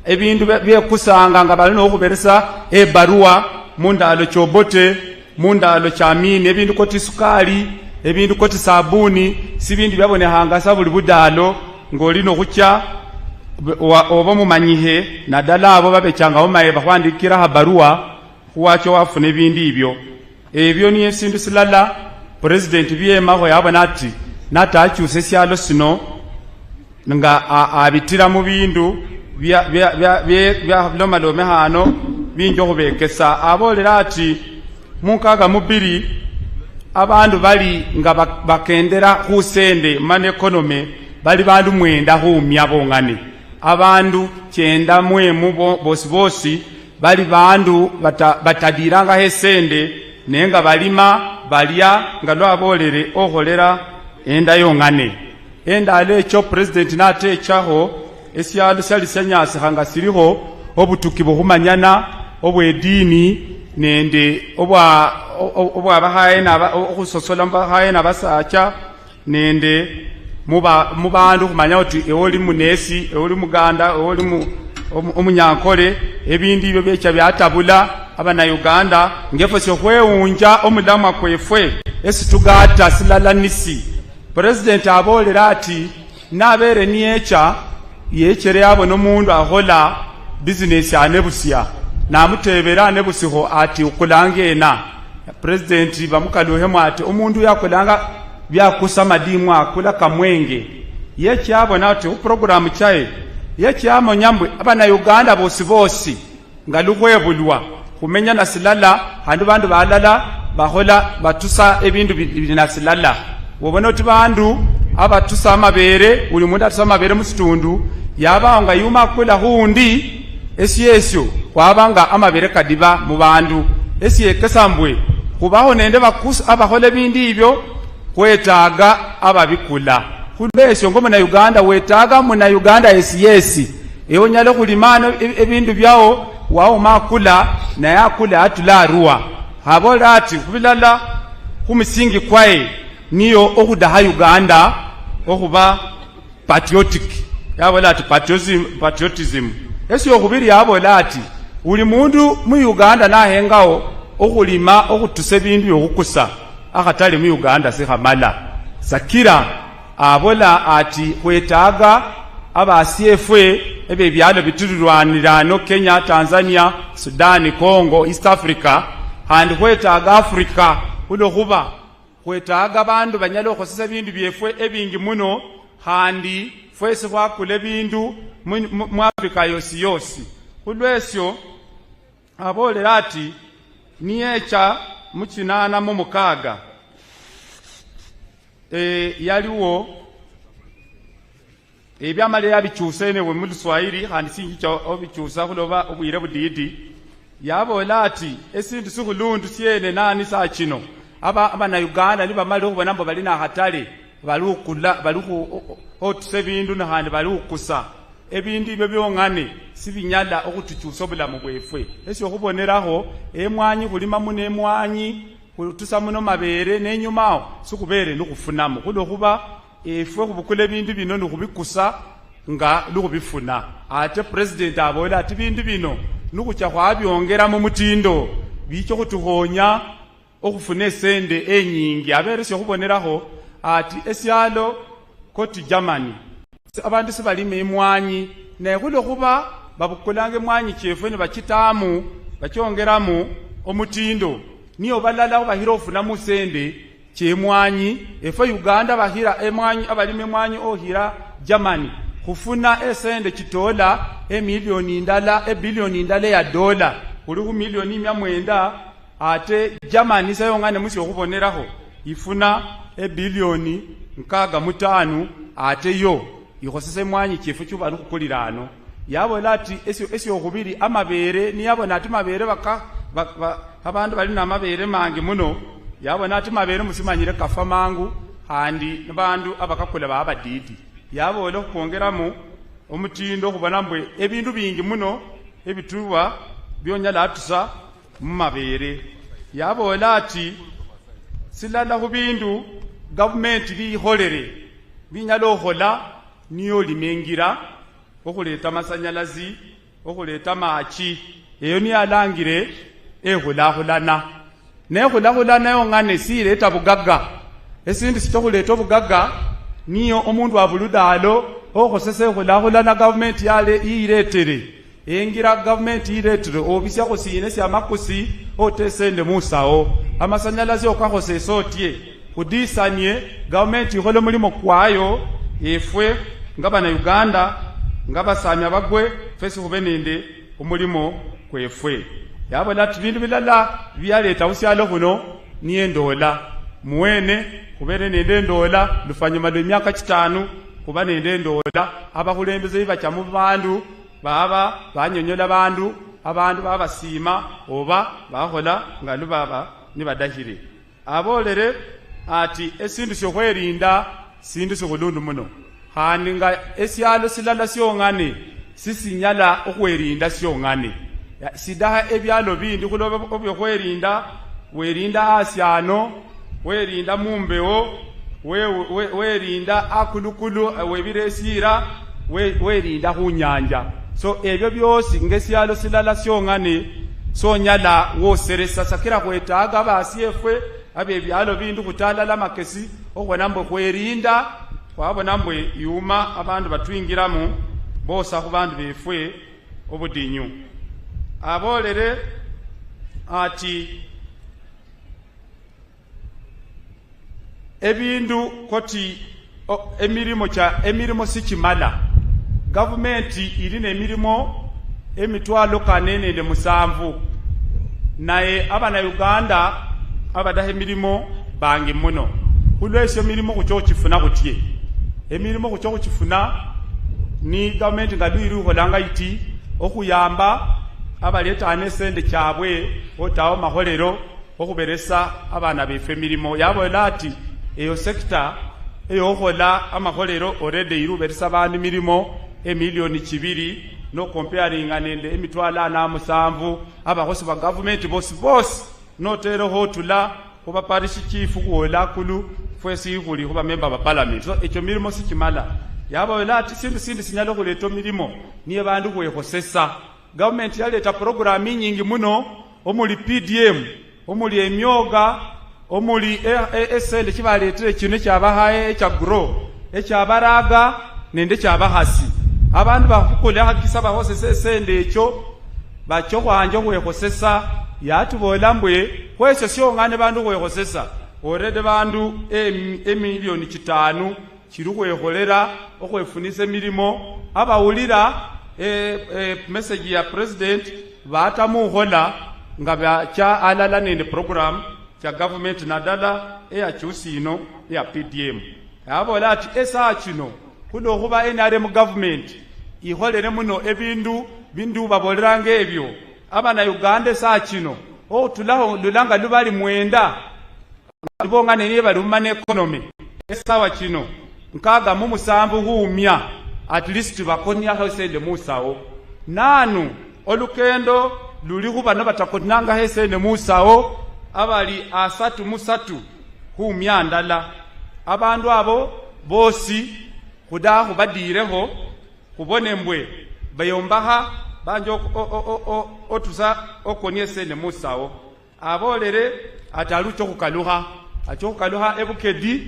ebintu byekusanga nga balino okuberesa ebaruwa mundalo chobote mundalo chamini ebintu koti sukali ebintu koti sabuni sibintu byabone hanga sabuli budalo ngolino kucha oba mumanyihe nadala abo babechangaho maye bakwandikira habaruwa kuwacho wafune ebintu ebyo ni esindu silala president byema ho yabona ati natakyuse syalo sino nga abitira mu bindu bya lomalome hano binjo kubekesa abolera ati munkaga mubiri abandu bali nga bakendera kusende man economy bali bandu mwenda humya bongane abandu kyenda mwemu bosi bali bandu batadiranga hesende nenga balima balya nga lwabolere oholera enda yongane enda alecho president natechaho esyalo sali senyasi hanga siriho obutuki buhumanyana obwedini nende obwa bahaye na okusosola bahaye na basacha nende mubandu kumanya oti eoli munesi eoli muganda eoli omunyankole ebindi byo byecha byatabula abana Uganda ngefo syo kwewunja omudama kwefwe esitugata silalanisi president abolera ati nabere niecha yechere yabo nomundu ahola business ane Busia namutebera ne Busiho ati ukulangena president bamukaluhemu ati omundu yakolanga byakusa madimu akula kamwenge yekyabo nati program chae yekyamo nyambwe abana Uganda bosi ngalukwebulwa kumenya nasilala handu bandu balala bahola batusa ebindu binasilala wobona oti bandu abatusa amabere uli mundu atusa amabere musitundu yabanga yuma kula hundi esiyesyo kwabanga amabere kadiba mu bandu esiyekesambwe kubaho nende bakusa abahola bindi ibyo kwetaga ababikula kulesyo ngomo na Uganda wetaga muna Uganda esiyesi eonyalo kulimano ebindu byao wao makula na yakula atularuwa habola ati kubilala kumisingi kwae niyo okudaha Uganda okuba patriotic yabola ati patriotism esi okubiri yabola ati uli mundu mu Uganda nahengao okulima okutuse bindu okukusa akatali mu Uganda sihamala sakira abola ati kwetaga abasiefe ebe byalo bitulwanirano Kenya, Tanzania, Sudan, Congo, East Africa and kwetaga Africa ulo kuba kwetaga bandu banyalo okosesa bindu byefwe ebingi muno handi fwese kwakule bindu mu Africa yosi kulwesyo abolera ati niyecha mukinana mu mukaga yaliwo ebyamale yabikyuse ne mu Luswahili handi singicho obikyusa kuloba obwire budidi yabola ati esindu sikulundu siene nani sa kino abana Uganda nibamali okubona mbo bali na hatale balukula baluku otuse bindu na handi balukusa ebindi ibyo byongane sibinyala okutukyusa obulamu bwefwe esyo kuboneraho emwanyi kulima mune emwanyi kutusa muno mabere nenyumao sikubere nukufunamo kulo kuba efwe kubukule bindu bino nukubikusa nga lukubifuna ate president abola ati bindu bino nukucha kwabyongera mu mutindo bicho kutuhonya okufune sende enyingi aberesyo kuboneraho ati esyalo koti Germany abantu sibalime emwanyi naye kulo kuba babukulange emwanyi kyefwe ne bakitamu bakyongeramu omutindo niyo balala obahira ofuna musende kyemwanyi efe Uganda bahira emwanyi abalime emwanyi ohira Germany kufuna esende kitola emilioni ndala ebilioni ndala ya dola kuliku milioni 900 ate Germany sayongane musi okuboneraho ifuna ebilioni 65 ate yo ikhosese mwanyi kyefu kyubali kukulirano yabola ati esyo okubiri amabere niyabona ati mabere abantu bali na mabere mangi muno yabona ati mabere musimanyire kafa mangu handi nabandu abakakula babadidi yabola kwongeramu omutindo kubona mbwe ebindu bingi muno ebituwa byonyala atusa mu mabere yabola ati silala ku bindu government biholere binyala okhola niyo limengira okuleta masanyalazi okuleta machi eyo ni alangire ehulahulana nehulahulana yongane sireta bugaga esindi sitokuleta obugaga niyo omundu abuludalo okhosese ehulahulana government yale iiretere engira government iiretere obisya khusine sya makusi otesende musawo amasanyalazi okakhosese otye kudisanye government ikhole mulimo kwayo efwe ngabana Uganda ngabasami abagwe fesi khube nende umulimo kwefwe yabola ati bindu bilala byaleta usyalo kuno niye ndola muwene kubere nende ndola lufanyuma lw'emyaka 5 kuba nende ndola abakulembeze bacha mu bandu baba banyonyola abantu babasima oba bahola ngalu baba nibadahire abolere ati esindu syokwerinda sindu sokulundu muno haninga esyalo silala syongane sisinyala okwerinda syongane sidaha ebyalo bindi kulobe obyokwerinda werinda asyano werinda mumbewo werinda akulukulu webiresira werinda kunyanja so ebyo byosi ngesyalo silala syongane sonyala woseresa sakira kwetaga basiefwe abe byalo bindu kutalala makesi okubona mbwe kwerinda kwabona mbwe yuma abandu batwingiramu bosa ku bandu befwe obudinyu abolere ati ebindu koti emirimo sikimala government iri nemirimo emitwalo kanene nde musanvu naye abana Uganda abadahe mirimo bangi muno kulwesyo mirimo kucho kifuna kutye emirimo kucho kifuna ni government ngadwiri uholanga iti okuyamba abaletane sende kyabwe otawo maholero okuberesa abana befe mirimo yabola ati eyo sector eyo ohola amaholero already iruberesa abantu mirimo emilioni 2 no comparing nende emitwala na musanvu abakosi ba government boss notero hotula kuba parish chief kuola kulu fwesi huli kuba member ba parliament so echo mirimo sikimala yabola ati sindu sinyalo kuleto mirimo niye bandu kwehosesa government yaleta program nyingi muno omuli PDM omuli emyoga omuli esende kibaletere kino kyabahaye ekya grow ekyabaraga nende kyabahasi abantu bakukula hakisa bahosese esende ekyo bacho kwanje kwehosesa yatubola mbwe kwese syongane bandu kwehosesa orede bandu emilioni 5 kirukweholera okwefunisa milimo abawulira message ya president batamuhola nga bacha alala nende program cha government nadala eyakyusino ya PDM yabola ati esa kino kuno kuba NRM government iholere muno ebindu bindu babolerange ebyo abana Uganda esa kino otulaho lulanga lubali mwenda libonga nene balumane economy esawa kino nkaga mu musambu huumya at least bakonya hesende musawo nanu olukendo luli kuba nabatakonanga hesende musawo abali 3 huumya ndala abandu abo bosi kudaho badireho kubone mbwe bayombaha banjo otuza okonye sende musawo abolere atalucho kukaluha ebukedi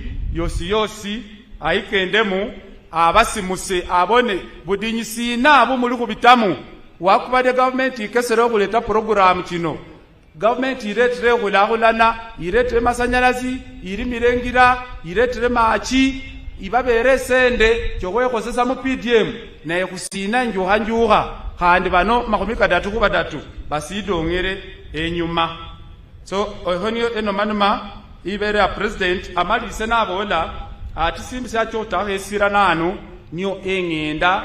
yosi aikendemu abasimuse abone budinyisi nabo muri kubitamu wakubade government ikesero kuleta program kino government iretere khulana iretere masanyalazi iri mirengira iretere machi ibabere sende chokhwekhosesa mu PDM naye khusina njuha khandi bano makhumi kadatu kubadatu basidongere enyuma so ohonyo enomanuma ibere a president amalise nabola ati simbi syachotakho esira nanu niyo engenda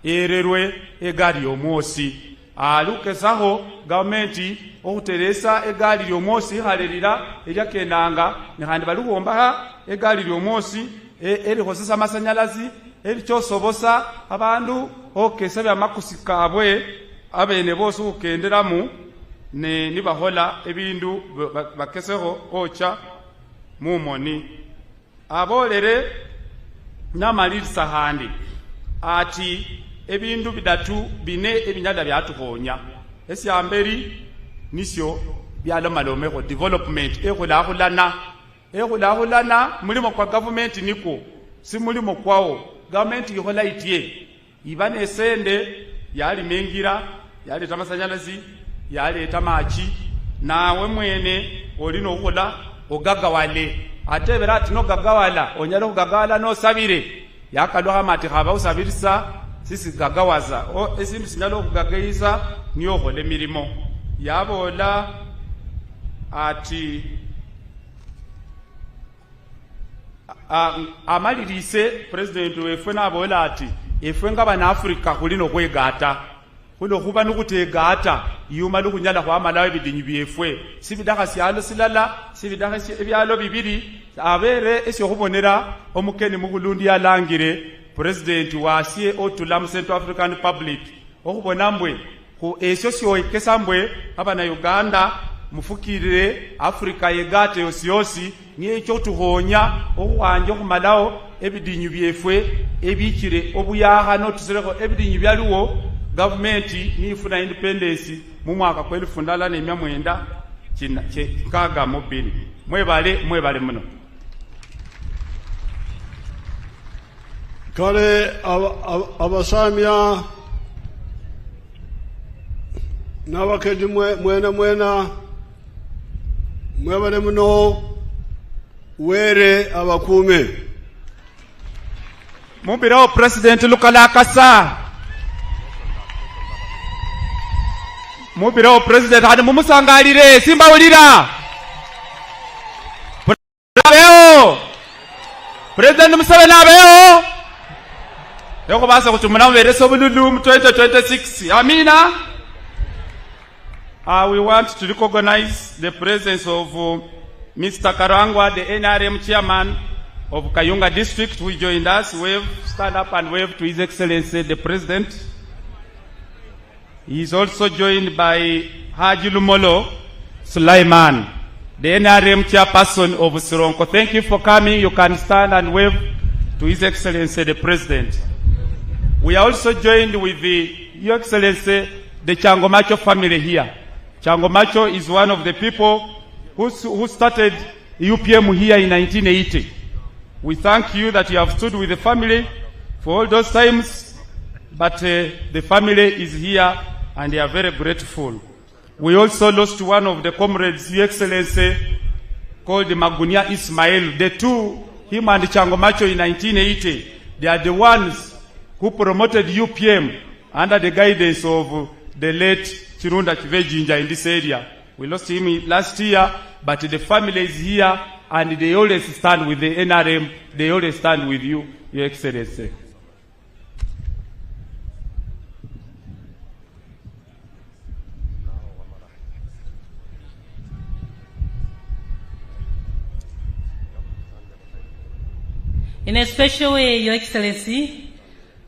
ererwe egali yomosi alukesaho gavumenti okuteresa egali lyomosi khalelila elyakendanga nekhandi balubombaha egali lyomosi elikhosesa masanyalazi elikyosobosa abandu okesa byamakusi kabwe abene bosi khukendelamu nibahola ebindu bakeseho ocha mumoni abolere namalilisa handi ati ebindu bidatu bine ebinyala byatukhonya esyamberi nisyo byalomalomekho development ekhulakhulana mulimo kwa government niko si mulimo kwawo government ikhola itye iba nesende yalimengira yaleta masanyalazi yaleta machi nawe mwene olina okhola ogagawale ate bera ati nogagawala onyala okugagawala nosabire yakalwaha mati khaba usabirisa sisi gagawaza esindu sinyala okugagaiza niyo okhola emirimo yabola ati amalilise president wefwe nabola ati efwe nga banaafrika khulina okhwegata khulokhuba nokhutegata iyuma lukunyala khwamalawo ebidinyu byefwe sibidakha syalo silala sibidakha ebyalo bibiri abere esyokhubonera omukeni mukhulundi yalangire president wasye otula mu Central African Republic okhubona mbwe esyo syoekesa mbwe abana Uganda mufukirire Afrika yegate yosiyosi niyo ekyotukhonya okhuwanja okhumalawo ebidinyu byefwe ebikire obuyaha notusereko ebidinyu byaliwo gavumenti nifuna independence mu mwaka kwa 1990 kaga mobili mwebale muno
kale abasamya n'abakedi mwena mwebale muno were abakume
mubirawo president lukalakasa mubirawo president hadi mumusangalire simbawulira nabeho president musabe nabeho yoko basa kutumuna mberesa obululu mu 2026 amina. We want to recognize the presence of Mr. Karangwa, the NRM chairman of Kayunga district, who joined us. Wave, stand up and wave to His Excellency the President. He is also joined by Haji Lumolo Sulaiman, the NRM chairperson of Sironko. Thank you for coming. You can stand and wave to His Excellency the President. We are also joined with Your Excellency the Changomacho family here. Changomacho is one of the people who started UPM here in 1980. We thank you that you have stood with the family for all those times, but the family is here and they are very grateful. We also lost one of the comrades, Your Excellency, called Magunia Ismail. The two, him and Changomacho in 1980, they are the ones who promoted UPM under the guidance of the late Chirunda Chivejinja in this area. We lost him last year, but the family is here and they always stand with the NRM. They always stand with you, Your Excellency.
In a special way, Your Excellency,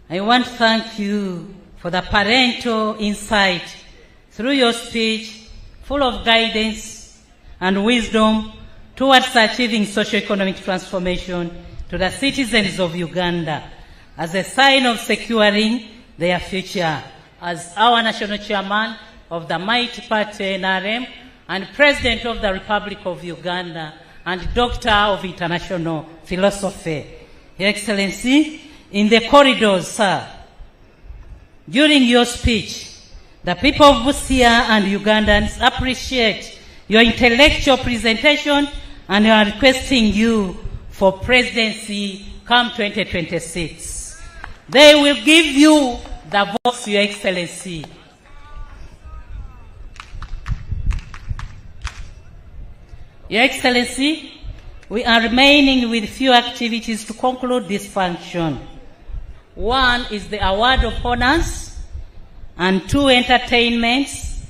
I want to thank you for the parental insight through your speech, full of guidance and wisdom towards achieving socio-economic transformation to the citizens of Uganda as a sign of securing their future. As our national chairman of the mighty party NRM and President of the Republic of Uganda and Doctor of International Philosophy. Your Excellency, in the corridors, sir, during your speech, the people of Busia and Ugandans appreciate your intellectual presentation, and we are requesting you for presidency come 2026. They will give you the votes, Your Excellency. Your Excellency, we are remaining with few activities to conclude this function. One is the award of honors and 2 entertainments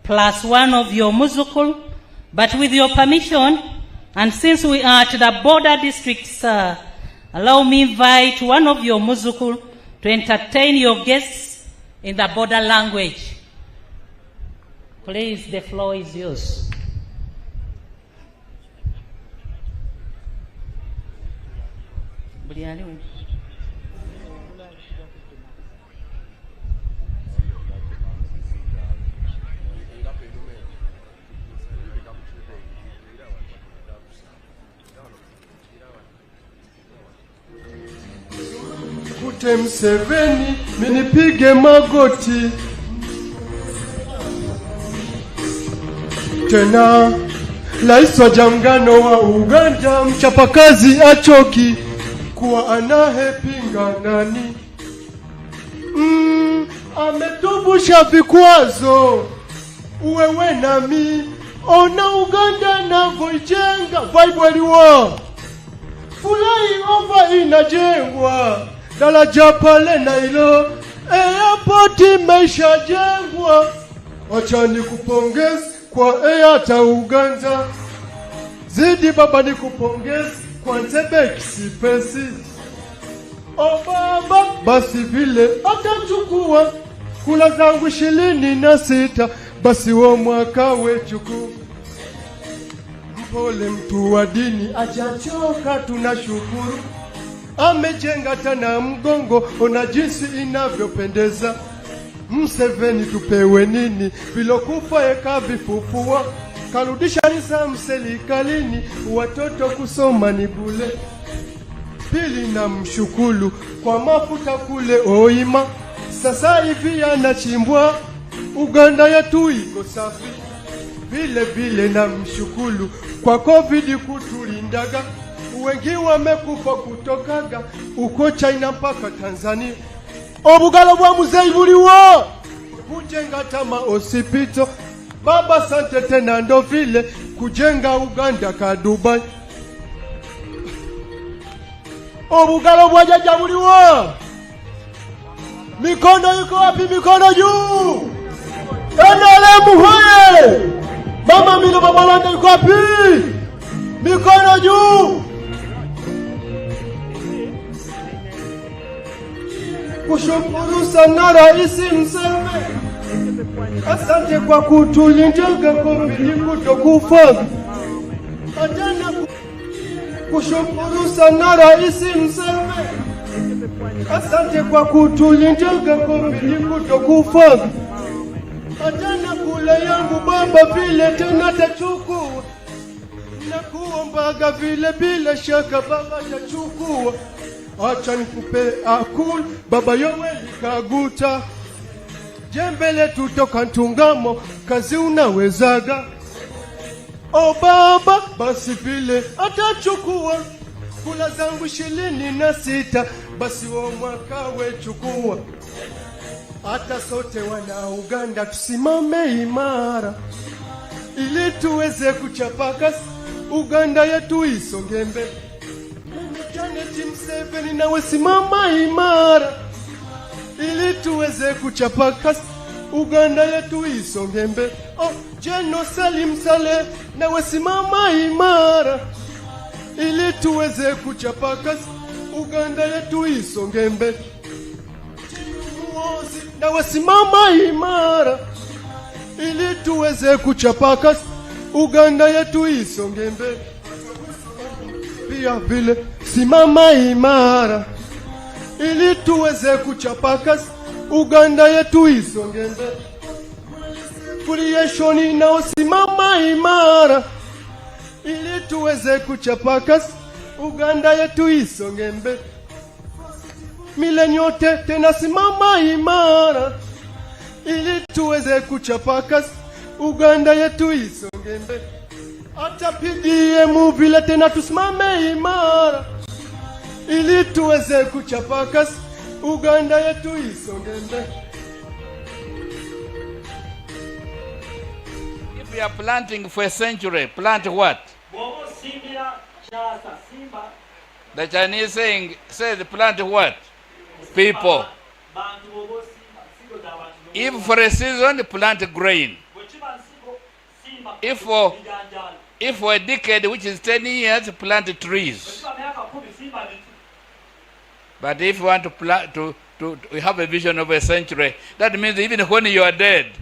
plus 1 of your musical. But with your permission, and since we are at the border district, sir, allow me invite 1 of your musical to entertain your guests in the border language. Please, the floor is yours.
Kute Mseveni minipige magoti tena. Rais wa Jamgano wa Uganda mchapakazi achoki kuwa anahepinga nani. Ametubusha vikwazo uwewe nami. Ona Uganda navyoijenga vibe war. Fulai over inajengwa. Daraja pale Nailo airport imeshajengwa. Acha nikupongeze kwa Airta Uganda. Zidi baba nikupongeze kwa Ntebe Kisipesi. Baba basi vile atachukua kula zangu 26 basi wa mwaka wechuku. Mpole mtu wa dini ajachoka tunashukuru. Amejenga tena mgongo ona jinsi inavyopendeza. Mseveni tupewe nini vilokufa ekavifufua. Karudisha nizamu serikalini watoto kusoma ni bule. Pili na mshukulu kwa mafuta kule Oima. Sasa hivi anachimbwa Uganda yetu iko safi. Vile vile na mshukulu kwa COVID kutulindaga. Wengi wamekufa kutokaga uko China mpaka Tanzania. Obugalo bwa muzei buliwo kujenga tama hospital. Baba sante tena ndo vile kujenga Uganda ka Dubai. Obugalo bwa jaja buliwo. Mikono iko wapi? Mikono juu. Enele muhoye. Mama mino babalanda iko wapi? Mikono juu. Kushukuru sana Rais Mseveni. Asante kwa kutulinda COVID kutokufa. Kushukuru sana Rais Mseveni. Asante kwa kutulinda COVID kutokufa. Atana kula yangu baba vile tena tachukua. Na kuombaga vile bila shaka baba tachukua. Acha nikupe akul baba Yoweri Kaguta. Jembele tutoka Ntungamo kazi unawezaga. Baba basi vile atachukua kula zangu 26 basi wa mwaka wechukua. Hata sote wana Uganda tusimame imara ili tuweze kuchapaka Uganda yetu isonge mbele. Janet Mseveni nawe simama imara ili tuweze kuchapaka Uganda yetu isonge mbele. Jeno Salim Saleh nawe simama imara ili tuweze kuchapaka Uganda yetu isonge mbele. Nawe simama imara ili tuweze kuchapaka Uganda yetu isonge mbele. Pia vile simama imara ili tuweze kuchapaka Uganda yetu isonge mbele. Creation na simama imara ili tuweze kuchapaka Uganda yetu isonge mbele. Milenyote tena simama imara ili tuweze kuchapaka Uganda yetu isonge mbele. Acha PGM vile tena tusimame imara ili tuweze kuchapa kasi. Uganda yetu isonge mbele.
If you are planting for a century, plant what? The Chinese says plant what? People. If for a season, plant grain. If for a decade, which is 10 years, plant trees. But if you want to plant, to have a vision of a century, that means even when you are dead,